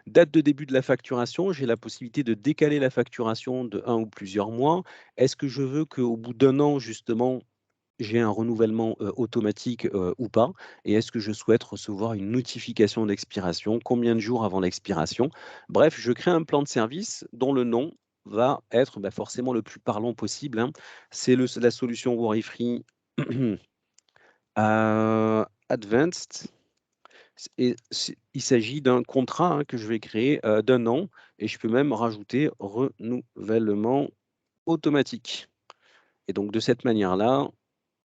Date de début de la facturation, j'ai la possibilité de décaler la facturation de un ou plusieurs mois. Est-ce que je veux qu'au bout d'1 an, justement, j'ai un renouvellement, automatique, ou pas? Et est-ce que je souhaite recevoir une notification d'expiration? Combien de jours avant l'expiration? Bref, je crée un plan de service dont le nom va être, bah, forcément le plus parlant possible, hein. C'est la solution Worry-Free, Advanced. Il s'agit d'un contrat, hein, que je vais créer, d'1 an et je peux même rajouter renouvellement automatique et donc de cette manière-là,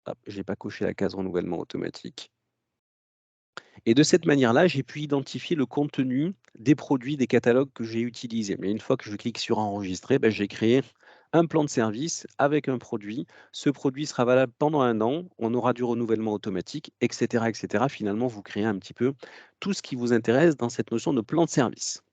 hop, j'ai pas coché la case renouvellement automatique et de cette manière-là, j'ai pu identifier le contenu des produits, des catalogues que j'ai utilisés. Mais une fois que je clique sur enregistrer, bah, j'ai créé un plan de service avec un produit. Ce produit sera valable pendant 1 an, on aura du renouvellement automatique et cetera et cetera. Finalement, vous créez un petit peu tout ce qui vous intéresse dans cette notion de plan de service.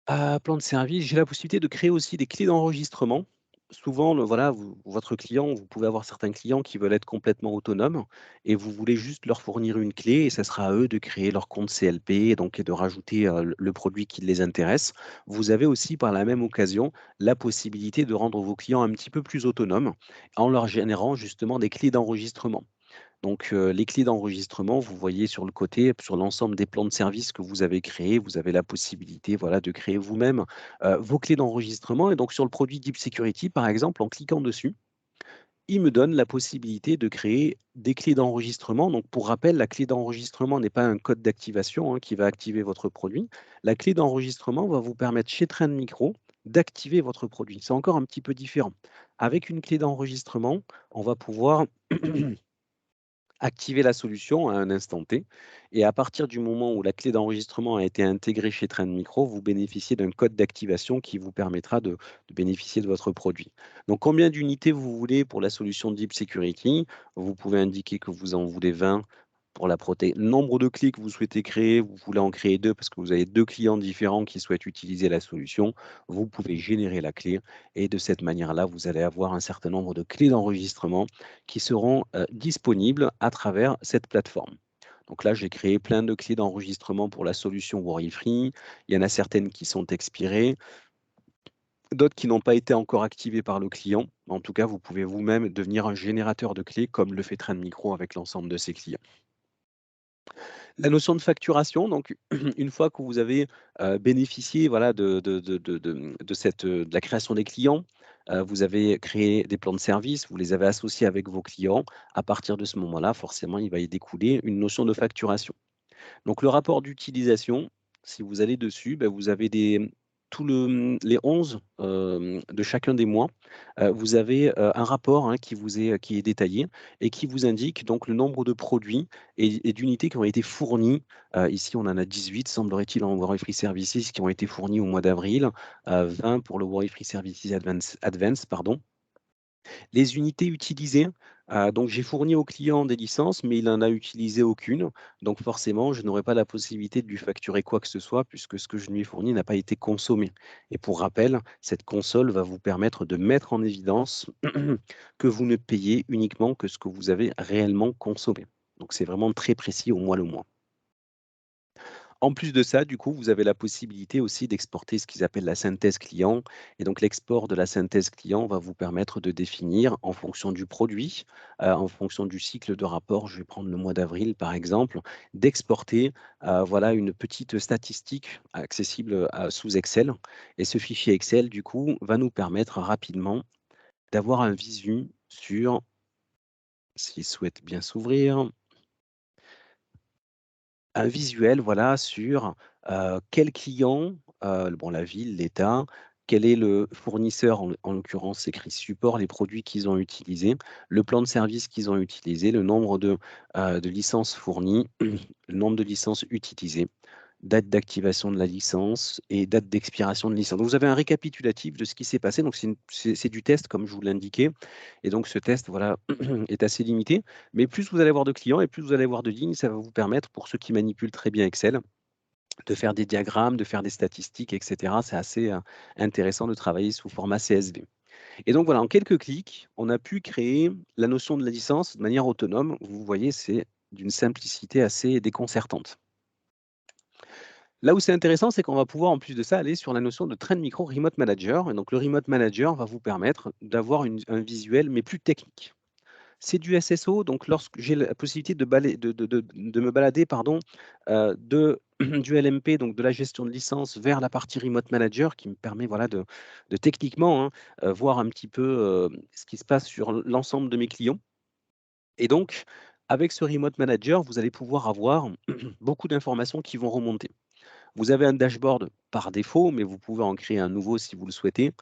Plan de service, j'ai la possibilité de créer aussi des clés d'enregistrement. Souvent, voilà, votre client, vous pouvez avoir certains clients qui veulent être complètement autonomes et vous voulez juste leur fournir une clé et ça sera à eux de créer leur compte CLP donc et de rajouter, le produit qui les intéresse. Vous avez aussi par la même occasion la possibilité de rendre vos clients un petit peu plus autonomes en leur générant justement des clés d'enregistrement. Donc, les clés d'enregistrement, vous voyez sur le côté, sur l'ensemble des plans de service que vous avez créés, vous avez la possibilité, voilà, de créer vous-même, vos clés d'enregistrement et donc sur le produit Deep Security, par exemple, en cliquant dessus, il me donne la possibilité de créer des clés d'enregistrement. Donc, pour rappel, la clé d'enregistrement n'est pas un code d'activation, hein, qui va activer votre produit. La clé d'enregistrement va vous permettre chez Trend Micro d'activer votre produit. C'est encore un petit peu différent. Avec une clé d'enregistrement, on va pouvoir activer la solution à un instant T et à partir du moment où la clé d'enregistrement a été intégrée chez Trend Micro, vous bénéficiez d'un code d'activation qui vous permettra de bénéficier de votre produit. Donc combien d'unités vous voulez pour la solution Deep Security? Vous pouvez indiquer que vous en voulez 20 pour la protéger. Nombre de clés que vous souhaitez créer, vous voulez en créer 2 parce que vous avez 2 clients différents qui souhaitent utiliser la solution. Vous pouvez générer la clé et de cette manière-là, vous allez avoir un certain nombre de clés d'enregistrement qui seront, disponibles à travers cette plateforme. Donc là, j'ai créé plein de clés d'enregistrement pour la solution Worry-Free. Il y en a certaines qui sont expirées, d'autres qui n'ont pas été encore activées par le client. En tout cas, vous pouvez vous-même devenir un générateur de clés comme le fait Trend Micro avec l'ensemble de ses clients. La notion de facturation, donc une fois que vous avez, bénéficié voilà de la création des clients, vous avez créé des plans de service, vous les avez associés avec vos clients. À partir de ce moment-là, forcément, il va y découler une notion de facturation. Donc le rapport d'utilisation, si vous allez dessus, bah, vous avez les 11 de chacun des mois, vous avez, un rapport, hein, qui est détaillé et qui vous indique donc le nombre de produits et d'unités qui ont été fournis. Ici, on en a 18 semblerait-il en Worry Free Services qui ont été fournis au mois d'avril, 20 pour le Worry Free Services Advanced, pardon. Les unités utilisées, donc j'ai fourni au client des licences, mais il n'en a utilisé aucune. Donc forcément, je n'aurai pas la possibilité de lui facturer quoi que ce soit puisque ce que je lui ai fourni n'a pas été consommé. Et pour rappel, cette console va vous permettre de mettre en évidence que vous ne payez uniquement que ce que vous avez réellement consommé. Donc c'est vraiment très précis au mois le mois. En plus de ça, du coup, vous avez la possibilité aussi d'exporter ce qu'ils appellent la synthèse client. Et donc, l'export de la synthèse client va vous permettre de définir, en fonction du produit, en fonction du cycle de rapport, je vais prendre le mois d'avril par exemple, d'exporter voilà, une petite statistique accessible sous Excel. Et ce fichier Excel, du coup, va nous permettre rapidement d'avoir un visu sur, s'il souhaite bien s'ouvrir, un visuel, voilà, sur, quel client, bon, la ville, l'État, quel est le fournisseur, en l'occurrence, c'est écrit support, les produits qu'ils ont utilisés, le plan de service qu'ils ont utilisé, le nombre de licences fournies, le nombre de licences utilisées, date d'activation de la licence et date d'expiration de licence. Donc vous avez un récapitulatif de ce qui s'est passé, donc c'est du test comme je vous l'indiquais et donc ce test, voilà, est assez limité, mais plus vous allez avoir de clients et plus vous allez avoir de lignes, ça va vous permettre, pour ceux qui manipulent très bien Excel, de faire des diagrammes, de faire des statistiques et cetera. C'est assez, intéressant de travailler sous format CSV et donc voilà, en quelques clics, on a pu créer la notion de la licence de manière autonome. Vous voyez, c'est d'une simplicité assez déconcertante. Là où c'est intéressant, c'est qu'on va pouvoir, en plus de ça, aller sur la notion de Trend Micro Remote Manager. Et donc, le Remote Manager va vous permettre d'avoir un visuel, mais plus technique. C'est du SSO, donc lorsque j'ai la possibilité de me balader pardon, du LMP, donc de la gestion de licence, vers la partie Remote Manager, qui me permet voilà, de techniquement, hein, voir un petit peu ce qui se passe sur l'ensemble de mes clients. Et donc, avec ce Remote Manager, vous allez pouvoir avoir beaucoup d'informations qui vont remonter. Vous avez un dashboard par défaut, mais vous pouvez en créer un nouveau si vous le souhaitez,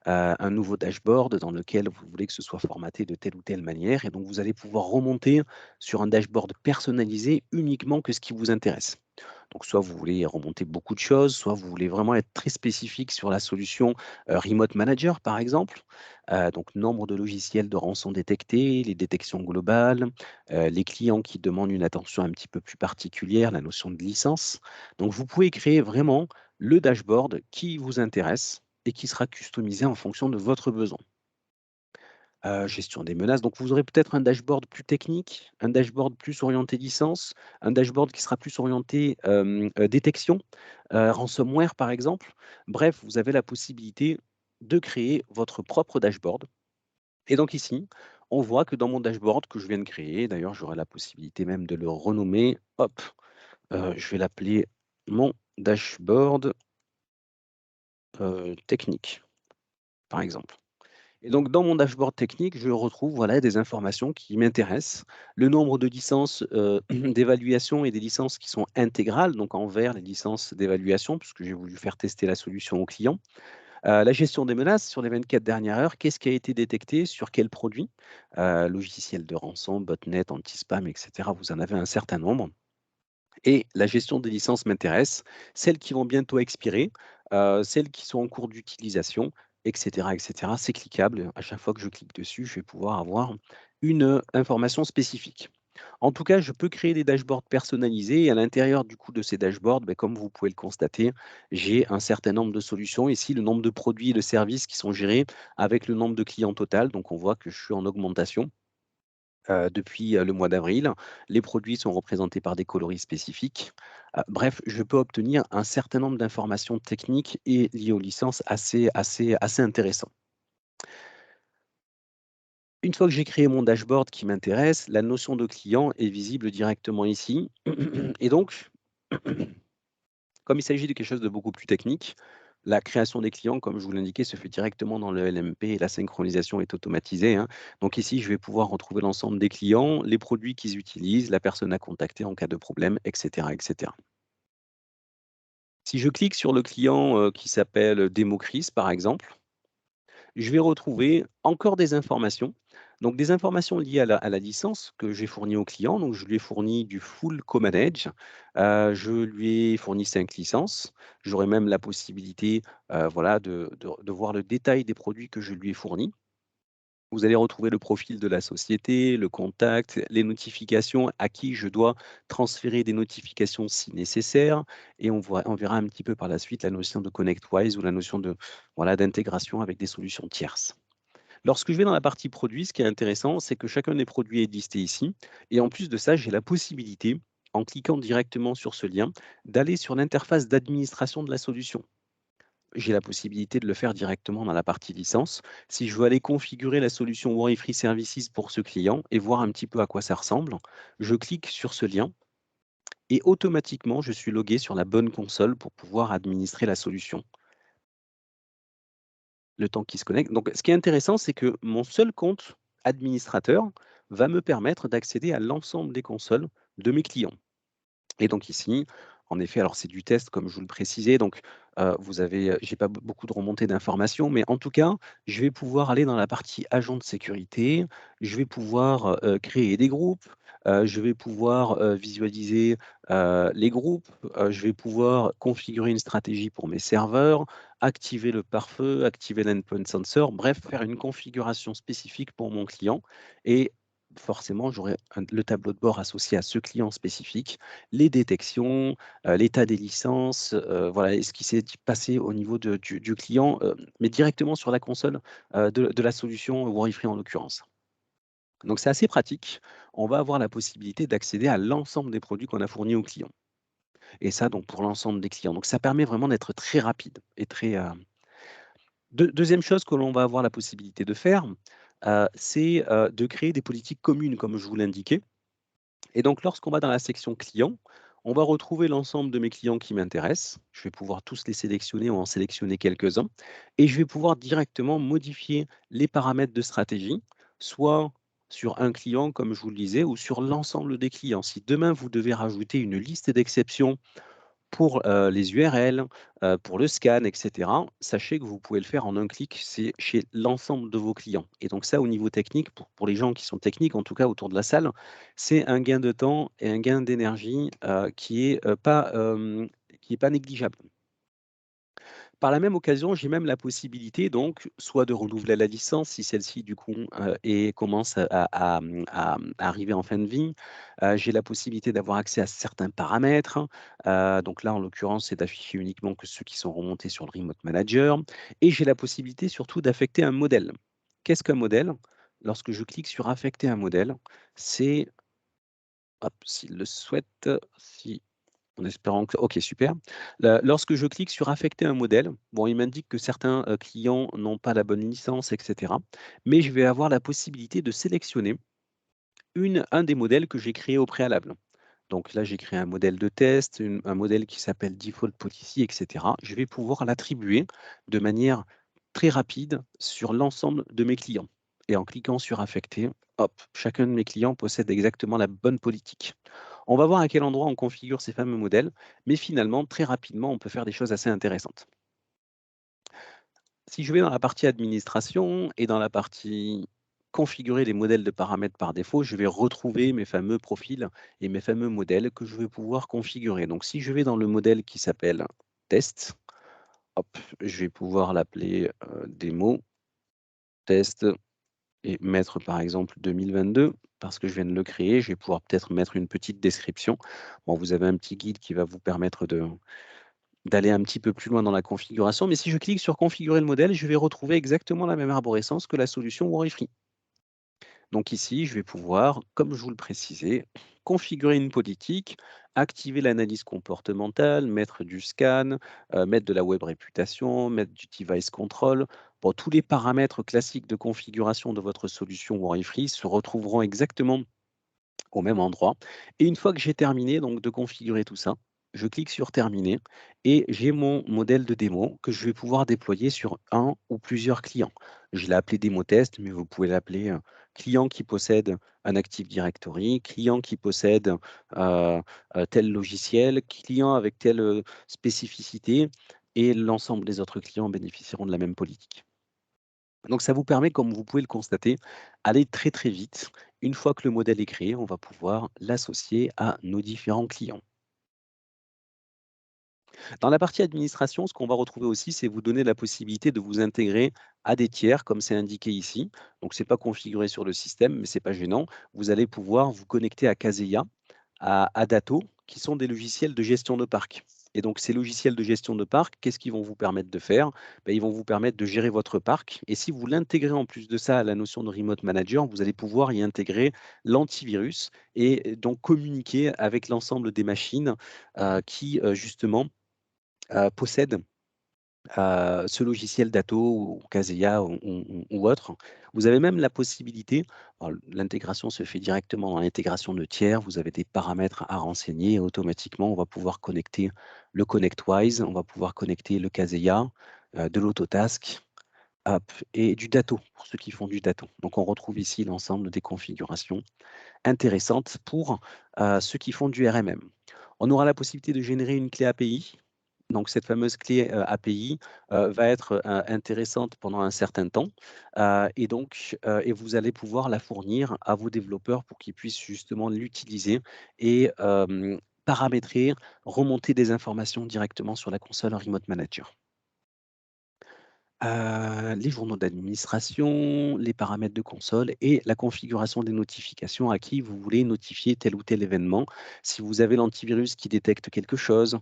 un nouveau dashboard dans lequel vous voulez que ce soit formaté de telle ou telle manière. Et donc, vous allez pouvoir remonter sur un dashboard personnalisé uniquement que ce qui vous intéresse. Donc, soit vous voulez remonter beaucoup de choses, soit vous voulez vraiment être très spécifique sur la solution Remote Manager, par exemple. Donc, nombre de logiciels de rançon détectés, les détections globales, les clients qui demandent une attention un petit peu plus particulière, la notion de licence. Donc, vous pouvez créer vraiment le dashboard qui vous intéresse et qui sera customisé en fonction de votre besoin. Gestion des menaces, donc vous aurez peut-être un dashboard plus technique, un dashboard plus orienté licence, un dashboard qui sera plus orienté, détection, ransomware par exemple. Bref, vous avez la possibilité de créer votre propre dashboard et donc ici, on voit que dans mon dashboard que je viens de créer, d'ailleurs j'aurai la possibilité même de le renommer, hop, je vais l'appeler mon dashboard, technique, par exemple. Et donc, dans mon dashboard technique, je retrouve voilà, des informations qui m'intéressent. Le nombre de licences d'évaluation et des licences qui sont intégrales, donc en vert, les licences d'évaluation, puisque j'ai voulu faire tester la solution au client. La gestion des menaces sur les 24 dernières heures, qu'est-ce qui a été détecté sur quel produit? Logiciel de rançon, botnet, anti-spam, etc. Vous en avez un certain nombre. Et la gestion des licences m'intéresse, celles qui vont bientôt expirer, celles qui sont en cours d'utilisation, et cetera, et cetera. C'est cliquable. À chaque fois que je clique dessus, je vais pouvoir avoir une, information spécifique. En tout cas, je peux créer des dashboards personnalisés et à l'intérieur du coup de ces dashboards, beh, comme vous pouvez le constater, j'ai un certain nombre de solutions. Ici, le nombre de produits et de services qui sont gérés avec le nombre de clients total. Donc on voit que je suis en augmentation depuis, le mois d'avril. Les produits sont représentés par des coloris spécifiques. Bref, je peux obtenir un certain nombre d'informations techniques et liées aux licences assez intéressants. Une fois que j'ai créé mon dashboard qui m'intéresse, la notion de client est visible directement ici et donc comme il s'agit de quelque chose de beaucoup plus technique, la création des clients, comme je vous l'indiquais, se fait directement dans le LMP et la synchronisation est automatisée, hein. Donc ici, je vais pouvoir retrouver l'ensemble des clients, les produits qu'ils utilisent, la personne à contacter en cas de problème, et cetera, et cetera. Si je clique sur le client qui s'appelle Democris, par exemple, je vais retrouver encore des informations. Donc des informations liées à la licence que j'ai fournie au client. Donc je lui ai fourni du full co-manage. Je lui ai fourni 5 licences. J'aurai même la possibilité voilà, de voir le détail des produits que je lui ai fournis. Vous allez retrouver le profil de la société, le contact, les notifications, à qui je dois transférer des notifications si nécessaire. Et on verra un petit peu par la suite la notion de ConnectWise ou la notion de, voilà, d'intégration avec des solutions tierces. Lorsque je vais dans la partie produits, ce qui est intéressant, c'est que chacun des produits est listé ici. Et en plus de ça, j'ai la possibilité en cliquant directement sur ce lien, d'aller sur l'interface d'administration de la solution. J'ai la possibilité de le faire directement dans la partie licence. Si je veux aller configurer la solution Worry Free Services pour ce client et voir un petit peu à quoi ça ressemble, je clique sur ce lien et automatiquement, je suis logué sur la bonne console pour pouvoir administrer la solution. Le temps qu'il se connecte. Donc, ce qui est intéressant, c'est que mon seul compte administrateur va me permettre d'accéder à l'ensemble des consoles de mes clients. Et donc ici, en effet, alors c'est du test comme je vous le précisais, donc vous avez, j'ai pas beaucoup de remontées d'informations, mais en tout cas, je vais pouvoir aller dans la partie agent de sécurité, je vais pouvoir, créer des groupes, je vais pouvoir, visualiser, les groupes, je vais pouvoir configurer une stratégie pour mes serveurs, activer le pare-feu, activer l'endpoint sensor, bref, faire une configuration spécifique pour mon client et forcément, j'aurai le tableau de bord associé à ce client spécifique, les détections, l'état des licences, voilà et ce qui s'est passé au niveau du client, mais directement sur la console, de la solution Worry-Free en l'occurrence. Donc c'est assez pratique. On va avoir la possibilité d'accéder à l'ensemble des produits qu'on a fournis aux clients et ça donc pour l'ensemble des clients. Donc ça permet vraiment d'être très rapide et très, 2e chose que l'on va avoir la possibilité de faire, c'est, de créer des politiques communes comme je vous l'indiquais. Et donc, lorsqu'on va dans la section clients, on va retrouver l'ensemble de mes clients qui m'intéressent. Je vais pouvoir tous les sélectionner ou en sélectionner quelques-uns. Et je vais pouvoir directement modifier les paramètres de stratégie, soit sur un client, comme je vous le disais, ou sur l'ensemble des clients. Si demain, vous devez rajouter une liste d'exceptions pour, les URL, pour le scan et cetera, sachez que vous pouvez le faire en un clic, c'est chez l'ensemble de vos clients et donc ça, au niveau technique, pour les gens qui sont techniques, en tout cas autour de la salle, c'est un gain de temps et un gain d'énergie, qui est pas négligeable. Par la même occasion, j'ai même la possibilité donc soit de renouveler la licence si celle-ci du coup, et commence à arriver en fin de vie. J'ai la possibilité d'avoir accès à certains paramètres, donc là en l'occurrence, c'est d'afficher uniquement que ceux qui sont remontés sur le Remote Manager et j'ai la possibilité surtout d'affecter un modèle. Qu'est-ce qu'un modèle? Lorsque je clique sur affecter un modèle, c'est hop, s'il le souhaite, si en espérant que OK, super. Lorsque je clique sur affecter un modèle, bon, il m'indique que certains, clients n'ont pas la bonne licence et cetera, mais je vais avoir la possibilité de sélectionner un des modèles que j'ai créé au préalable. Donc là, j'ai créé un modèle de test, un modèle qui s'appelle Default Policy et cetera. Je vais pouvoir l'attribuer de manière très rapide sur l'ensemble de mes clients et en cliquant sur affecter, hop, chacun de mes clients possède exactement la bonne politique. On va voir à quel endroit on configure ces fameux modèles, mais finalement, très rapidement, on peut faire des choses assez intéressantes. Si je vais dans la partie administration et dans la partie configurer les modèles de paramètres par défaut, je vais retrouver mes fameux profils et mes fameux modèles que je vais pouvoir configurer. Donc si je vais dans le modèle qui s'appelle test, hop, je vais pouvoir l'appeler démo, test et mettre par exemple 2022 parce que je viens de le créer. Je vais pouvoir peut-être mettre une petite description. Bon, vous avez un petit guide qui va vous permettre d'aller un petit peu plus loin dans la configuration, mais si je clique sur configurer le modèle, je vais retrouver exactement la même arborescence que la solution Worry-Free. Donc ici, je vais pouvoir, comme je vous le précisais, configurer une politique, activer l'analyse comportementale, mettre du scan, mettre de la web réputation, mettre du device control. Bon, tous les paramètres classiques de configuration de votre solution Worry-Free se retrouveront exactement au même endroit. Et une fois que j'ai terminé donc de configurer tout ça, je clique sur terminer et j'ai mon modèle de démo que je vais pouvoir déployer sur un ou plusieurs clients. Je l'ai appelé démo test, mais vous pouvez l'appeler client qui possède un Active Directory, client qui possède tel logiciel, client avec telle spécificité et l'ensemble des autres clients bénéficieront de la même politique. Donc ça vous permet, comme vous pouvez le constater, aller très très vite. Une fois que le modèle est créé, on va pouvoir l'associer à nos différents clients. Dans la partie administration, ce qu'on va retrouver aussi, c'est vous donner la possibilité de vous intégrer à des tiers, comme c'est indiqué ici. Donc ce n'est pas configuré sur le système, mais ce n'est pas gênant. Vous allez pouvoir vous connecter à Kaseya, à Dato, qui sont des logiciels de gestion de parc. Et donc, ces logiciels de gestion de parc, qu'est-ce qu'ils vont vous permettre de faire? Ben, ils vont vous permettre de gérer votre parc. Et si vous l'intégrez en plus de ça à la notion de remote manager, vous allez pouvoir y intégrer l'antivirus et donc communiquer avec l'ensemble des machines qui, justement, possèdent ce logiciel Datto ou Kaseya ou autre. Vous avez même la possibilité, alors l'intégration se fait directement dans l'intégration de tiers, vous avez des paramètres à renseigner et automatiquement on va pouvoir connecter le ConnectWise, on va pouvoir connecter le Kaseya, de l'Autotask, hop, et du Datto, pour ceux qui font du Datto. Donc on retrouve ici l'ensemble des configurations intéressantes pour ceux qui font du RMM. On aura la possibilité de générer une clé API. Donc cette fameuse clé API va être intéressante pendant un certain temps et vous allez pouvoir la fournir à vos développeurs pour qu'ils puissent justement l'utiliser et paramétrer, remonter des informations directement sur la console Remote Manager. Les journaux d'administration, les paramètres de console et la configuration des notifications à qui vous voulez notifier tel ou tel événement. Si vous avez l'antivirus qui détecte quelque chose,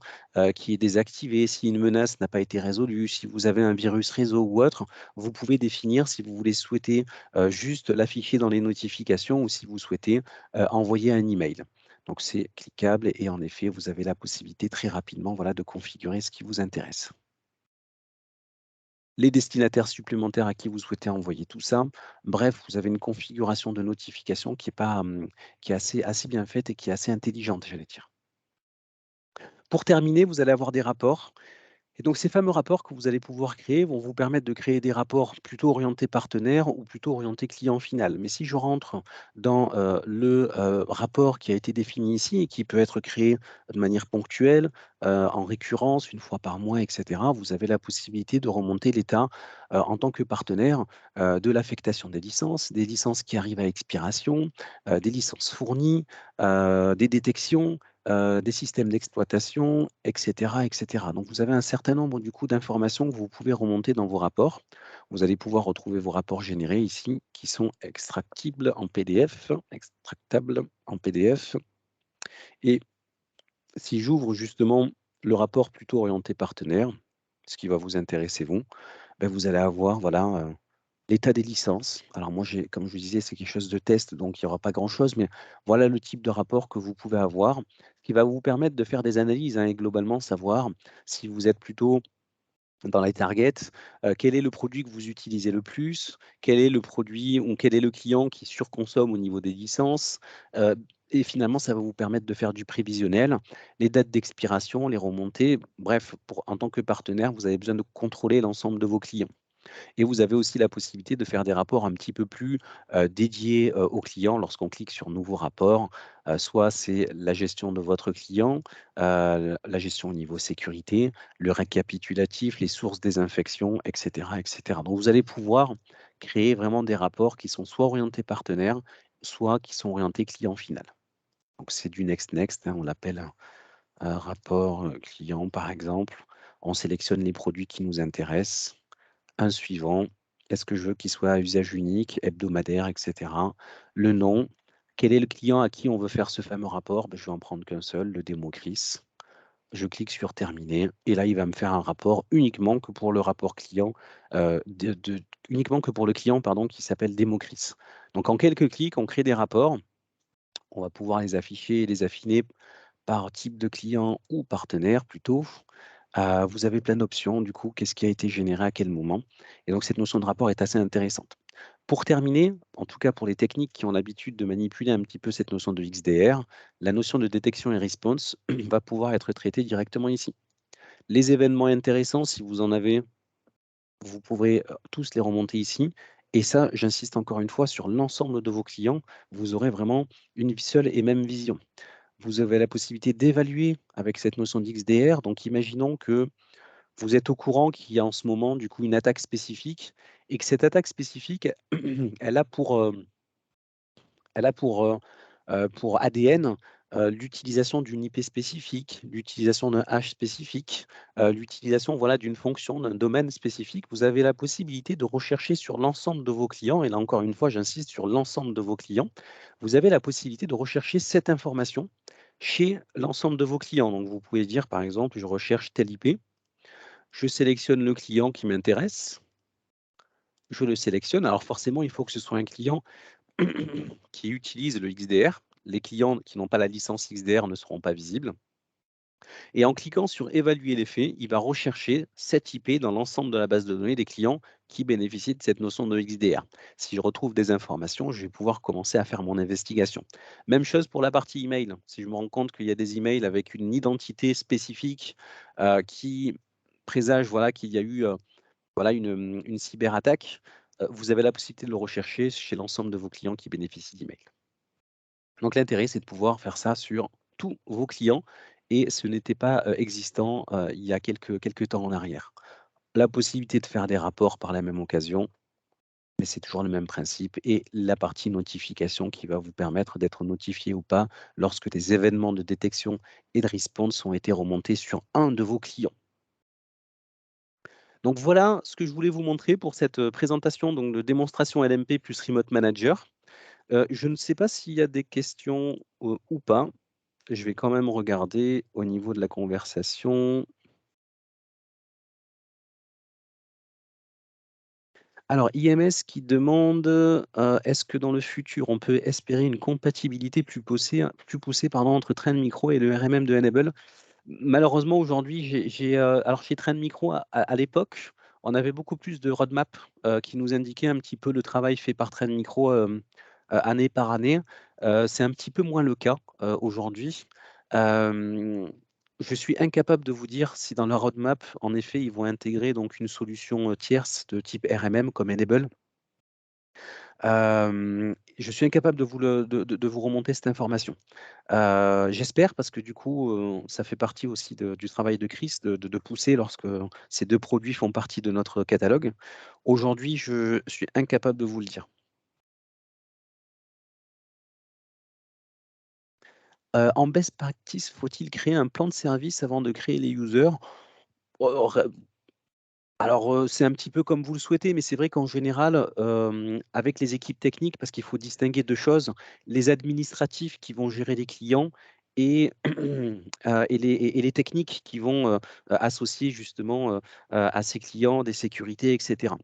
qui est désactivé, si une menace n'a pas été résolue, si vous avez un virus réseau ou autre, vous pouvez définir si vous voulez souhaiter, juste l'afficher dans les notifications ou si vous souhaitez, envoyer un email. Donc c'est cliquable et en effet, vous avez la possibilité très rapidement, voilà, de configurer ce qui vous intéresse. Les destinataires supplémentaires à qui vous souhaitez envoyer tout ça. Bref, vous avez une configuration de notification qui est pas, qui est assez bien faite et qui est assez intelligente, j'allais dire. Pour terminer, vous allez avoir des rapports et donc ces fameux rapports que vous allez pouvoir créer vont vous permettre de créer des rapports plutôt orientés partenaire ou plutôt orientés client final. Mais si je rentre dans, rapport qui a été défini ici et qui peut être créé de manière ponctuelle, en récurrence, une fois par mois et cetera, vous avez la possibilité de remonter l'état, en tant que partenaire, de l'affectation des licences qui arrivent à expiration, des licences fournies, des détections, des systèmes d'exploitation, et cetera. Donc vous avez un certain nombre du coup d'informations que vous pouvez remonter dans vos rapports. Vous allez pouvoir retrouver vos rapports générés ici qui sont extractables en PDF et si j'ouvre justement le rapport plutôt orienté partenaire, ce qui va vous intéresser vous, ben vous allez avoir voilà, l'état des licences. Alors moi, comme je vous disais, c'est quelque chose de test, donc il n'y aura pas grand-chose, mais voilà le type de rapport que vous pouvez avoir, qui va vous permettre de faire des analyses hein, et globalement savoir si vous êtes plutôt dans les targets, quel est le produit que vous utilisez le plus? Quel est le produit ou quel est le client qui surconsomme au niveau des licences? Heu et finalement, ça va vous permettre de faire du prévisionnel, les dates d'expiration, les remontées. Bref, en tant que partenaire, vous avez besoin de contrôler l'ensemble de vos clients. Et vous avez aussi la possibilité de faire des rapports un petit peu plus, dédiés, aux clients lorsqu'on clique sur «Nouveau rapport». Soit c'est la gestion de votre client, la gestion au niveau sécurité, le récapitulatif, les sources des infections et cetera et cetera. Donc vous allez pouvoir créer vraiment des rapports qui sont soit orientés partenaires, soit qui sont orientés client final. Donc c'est du next next, hein, on l'appelle un rapport, client par exemple. On sélectionne les produits qui nous intéressent. Un suivant, est-ce que je veux qu'il soit à usage unique, hebdomadaire, et cetera? Le nom, quel est le client à qui on veut faire ce fameux rapport? Ben, je vais en prendre qu'un seul, le démo Chris. Je clique sur terminer et là, il va me faire un rapport uniquement que pour le rapport client, uniquement que pour le client, pardon, qui s'appelle démo Chris. Donc en quelques clics, on crée des rapports. On va pouvoir les afficher et les affiner par type de client ou partenaire plutôt. Vous avez plein d'options du coup, qu'est-ce qui a été généré à quel moment? Et donc cette notion de rapport est assez intéressante. Pour terminer, en tout cas pour les techniques qui ont l'habitude de manipuler un petit peu cette notion de XDR, la notion de détection et response va pouvoir être traitée directement ici. Les événements intéressants, si vous en avez, vous pourrez, tous les remonter ici et ça, j'insiste encore une fois sur l'ensemble de vos clients, vous aurez vraiment une seule et même vision. Vous avez la possibilité d'évaluer avec cette notion d'XDR. Donc, imaginons que vous êtes au courant qu'il y a en ce moment, du coup, une attaque spécifique et que cette attaque spécifique, elle a pour, pour ADN, l'utilisation d'une IP spécifique, l'utilisation d'un hash spécifique, l'utilisation, voilà, d'une fonction, d'un domaine spécifique. Vous avez la possibilité de rechercher sur l'ensemble de vos clients et là, encore une fois, j'insiste sur l'ensemble de vos clients. Vous avez la possibilité de rechercher cette information chez l'ensemble de vos clients. Donc vous pouvez dire par exemple: «Je recherche tel IP», je sélectionne le client qui m'intéresse, je le sélectionne. Alors forcément, il faut que ce soit un client qui utilise le XDR. Les clients qui n'ont pas la licence XDR ne seront pas visibles. Et en cliquant sur évaluer les faits, il va rechercher cette IP dans l'ensemble de la base de données des clients qui bénéficient de cette notion de XDR. Si je retrouve des informations, je vais pouvoir commencer à faire mon investigation. Même chose pour la partie email. Si je me rends compte qu'il y a des emails avec une identité spécifique qui présage voilà, qu'il y a eu voilà, une cyberattaque, vous avez la possibilité de le rechercher chez l'ensemble de vos clients qui bénéficient d'emails. Donc l'intérêt, c'est de pouvoir faire ça sur tous vos clients et ce n'était pas, existant, il y a quelques temps en arrière. La possibilité de faire des rapports par la même occasion, mais c'est toujours le même principe et la partie notification qui va vous permettre d'être notifié ou pas lorsque des événements de détection et de response ont été remontés sur un de vos clients. Donc voilà ce que je voulais vous montrer pour cette, présentation donc de démonstration LMP plus Remote Manager. Je ne sais pas s'il y a des questions, ou pas? Je vais quand même regarder au niveau de la conversation. Alors IMS qui demande, est-ce que dans le futur, on peut espérer une compatibilité plus poussée pardon, entre Trend Micro et le RMM de Enable? Malheureusement, aujourd'hui, alors chez Trend Micro, à l'époque, on avait beaucoup plus de roadmap, qui nous indiquait un petit peu le travail fait par Trend Micro, année par année. C'est un petit peu moins le cas, aujourd'hui. Hem, je suis incapable de vous dire si dans leur roadmap, en effet, ils vont intégrer donc une solution, tierce de type RMM comme Enable. Je suis incapable de vous le de vous remonter cette information. J'espère parce que du coup, ça fait partie aussi du travail de Chris de pousser lorsque ces 2 produits font partie de notre catalogue. Aujourd'hui, je suis incapable de vous le dire. En best practice, faut-il créer un plan de service avant de créer les users? Oh, alors, c'est un petit peu comme vous le souhaitez, mais c'est vrai qu'en général, avec les équipes techniques, parce qu'il faut distinguer 2 choses, les administratifs qui vont gérer les clients et et les techniques qui vont, associer justement, à ces clients des sécurités et cetera.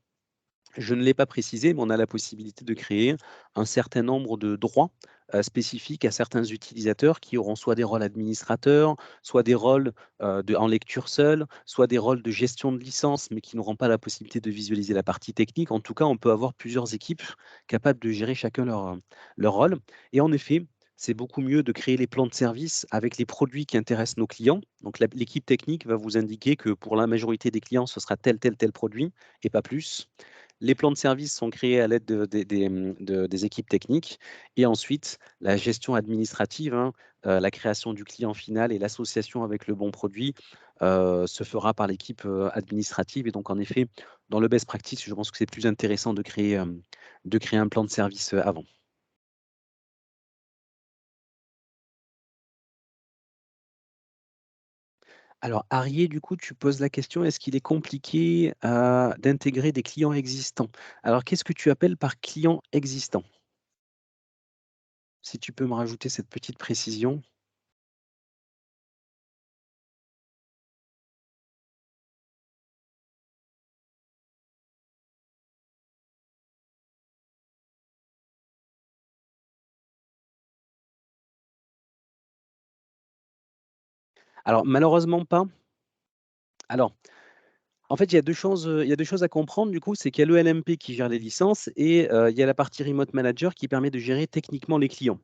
Je ne l'ai pas précisé, mais on a la possibilité de créer un certain nombre de droits, spécifiques à certains utilisateurs qui auront soit des rôles administrateurs, soit des rôles, en lecture seule, soit des rôles de gestion de licence, mais qui n'auront pas la possibilité de visualiser la partie technique. En tout cas, on peut avoir plusieurs équipes capables de gérer chacun leur rôle et en effet, c'est beaucoup mieux de créer les plans de service avec les produits qui intéressent nos clients. Donc l'équipe technique va vous indiquer que pour la majorité des clients, ce sera tel produit et pas plus. Les plans de service sont créés à l'aide des équipes techniques et ensuite la gestion administrative, hein, la création du client final et l'association avec le bon produit, se fera par l'équipe, administrative et donc en effet, dans le best practice, je pense que c'est plus intéressant de créer un plan de service, avant. Alors Arié, du coup, tu poses la question, est-ce qu'il est compliqué, d'intégrer des clients existants? Alors qu'est-ce que tu appelles par client existant? Si tu peux me rajouter cette petite précision. Alors malheureusement pas. Alors, en fait, il y a 2 choses à comprendre du coup, c'est qu'il y a le LMP qui gère les licences et il y a la partie remote manager qui permet de gérer techniquement les clients.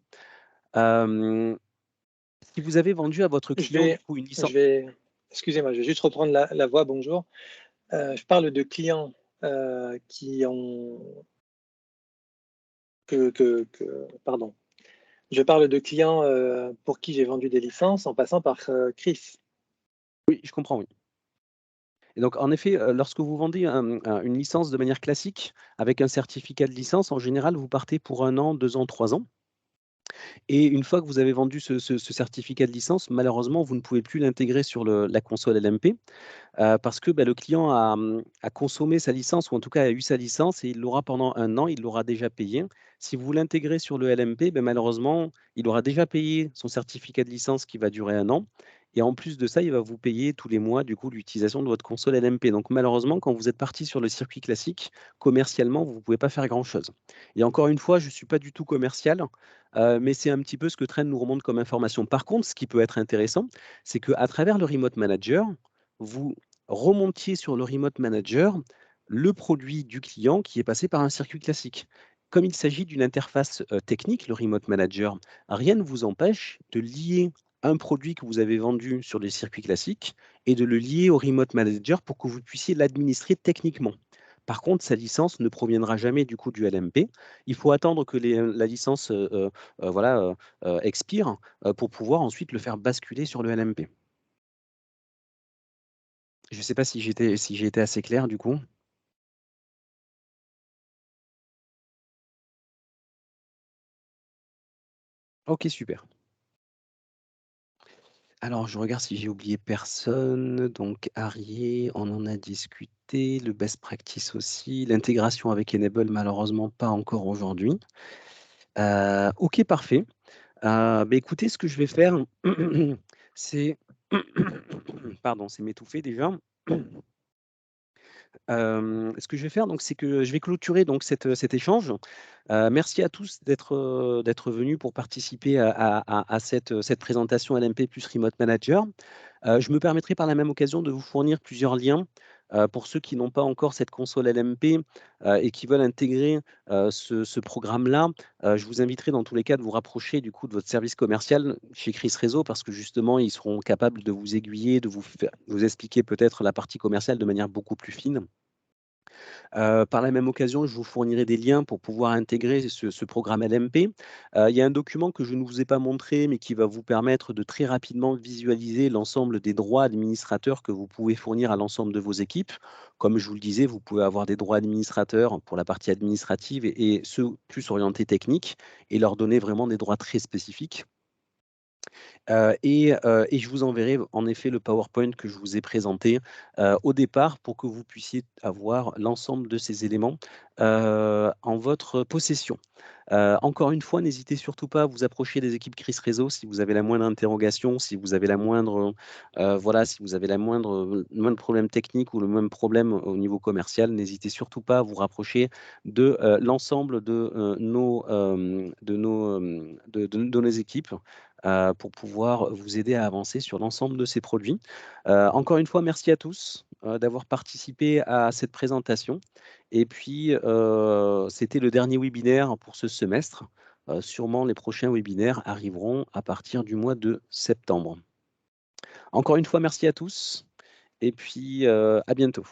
Hem, si vous avez vendu à votre Je client du vais coup une licence. je vais excusez-moi, je vais juste reprendre la voix, bonjour. Je parle de clients, qui ont pardon. Je parle de clients, pour qui j'ai vendu des licences en passant par, Chris. Oui, je comprends, oui. Et donc en effet, lorsque vous vendez une licence de manière classique avec un certificat de licence, en général, vous partez pour 1 an, 2 ans, 3 ans. Et une fois que vous avez vendu ce certificat de licence, malheureusement, vous ne pouvez plus l'intégrer sur la console LMP. Parce que, bah, le client a consommé sa licence ou en tout cas a eu sa licence et il l'aura pendant 1 an, il l'aura déjà payé. Si vous l'intégrez sur le LMP, beh, malheureusement, il aura déjà payé son certificat de licence qui va durer 1 an et en plus de ça, il va vous payer tous les mois, du coup, l'utilisation de votre console LMP. Donc malheureusement, quand vous êtes parti sur le circuit classique, commercialement, vous ne pouvez pas faire grand-chose. Et encore une fois, je ne suis pas du tout commercial, mais c'est un petit peu ce que Trend nous remonte comme information. Par contre, ce qui peut être intéressant, c'est qu'à travers le Remote Manager, vous remontiez sur le Remote Manager le produit du client qui est passé par un circuit classique. Comme il s'agit d'une interface technique, le Remote Manager, rien ne vous empêche de lier un produit que vous avez vendu sur les circuits classiques et de le lier au Remote Manager pour que vous puissiez l'administrer techniquement. Par contre, sa licence ne proviendra jamais du coup du LMP. Il faut attendre que la licence voilà, expire pour pouvoir ensuite le faire basculer sur le LMP. Je ne sais pas si j'ai été assez clair du coup? OK, super. Alors je regarde si j'ai oublié personne, donc Arié, on en a discuté, le best practice aussi, l'intégration avec Enable malheureusement pas encore aujourd'hui. OK, parfait. Écoutez, ce que je vais faire, c'est pardon, c'est m'étouffer déjà. Ce que je vais faire donc, c'est que je vais clôturer donc cet échange. Merci à tous d'être venus pour participer à cette présentation LMP plus Remote Manager. Je me permettrai par la même occasion de vous fournir plusieurs liens, pour ceux qui n'ont pas encore cette console LMP, et qui veulent intégrer, ce programme-là. Je vous inviterai dans tous les cas de vous rapprocher du coup de votre service commercial chez Chris Réseau parce que justement ils seront capables de vous aiguiller, de vous expliquer peut-être la partie commerciale de manière beaucoup plus fine. Par la même occasion, je vous fournirai des liens pour pouvoir intégrer ce programme LMP. Il y a un document que je ne vous ai pas montré, mais qui va vous permettre de très rapidement visualiser l'ensemble des droits administrateurs que vous pouvez fournir à l'ensemble de vos équipes. Comme je vous le disais, vous pouvez avoir des droits administrateurs pour la partie administrative et ceux plus orientés techniques et leur donner vraiment des droits très spécifiques. Et je vous enverrai en effet le PowerPoint que je vous ai présenté, au départ pour que vous puissiez avoir l'ensemble de ces éléments, en votre possession. Encore une fois, n'hésitez surtout pas à vous approcher des équipes Chris Réseau si vous avez la moindre interrogation, si vous avez la moindre, voilà, si vous avez le moindre problème technique ou le même problème au niveau commercial, n'hésitez surtout pas à vous rapprocher de, l'ensemble de nos équipes, pour pouvoir vous aider à avancer sur l'ensemble de ces produits. Encore une fois, merci à tous, d'avoir participé à cette présentation et puis, c'était le dernier webinaire pour ce semestre. Sûrement les prochains webinaires arriveront à partir du mois de septembre. Encore une fois, merci à tous et puis, à bientôt.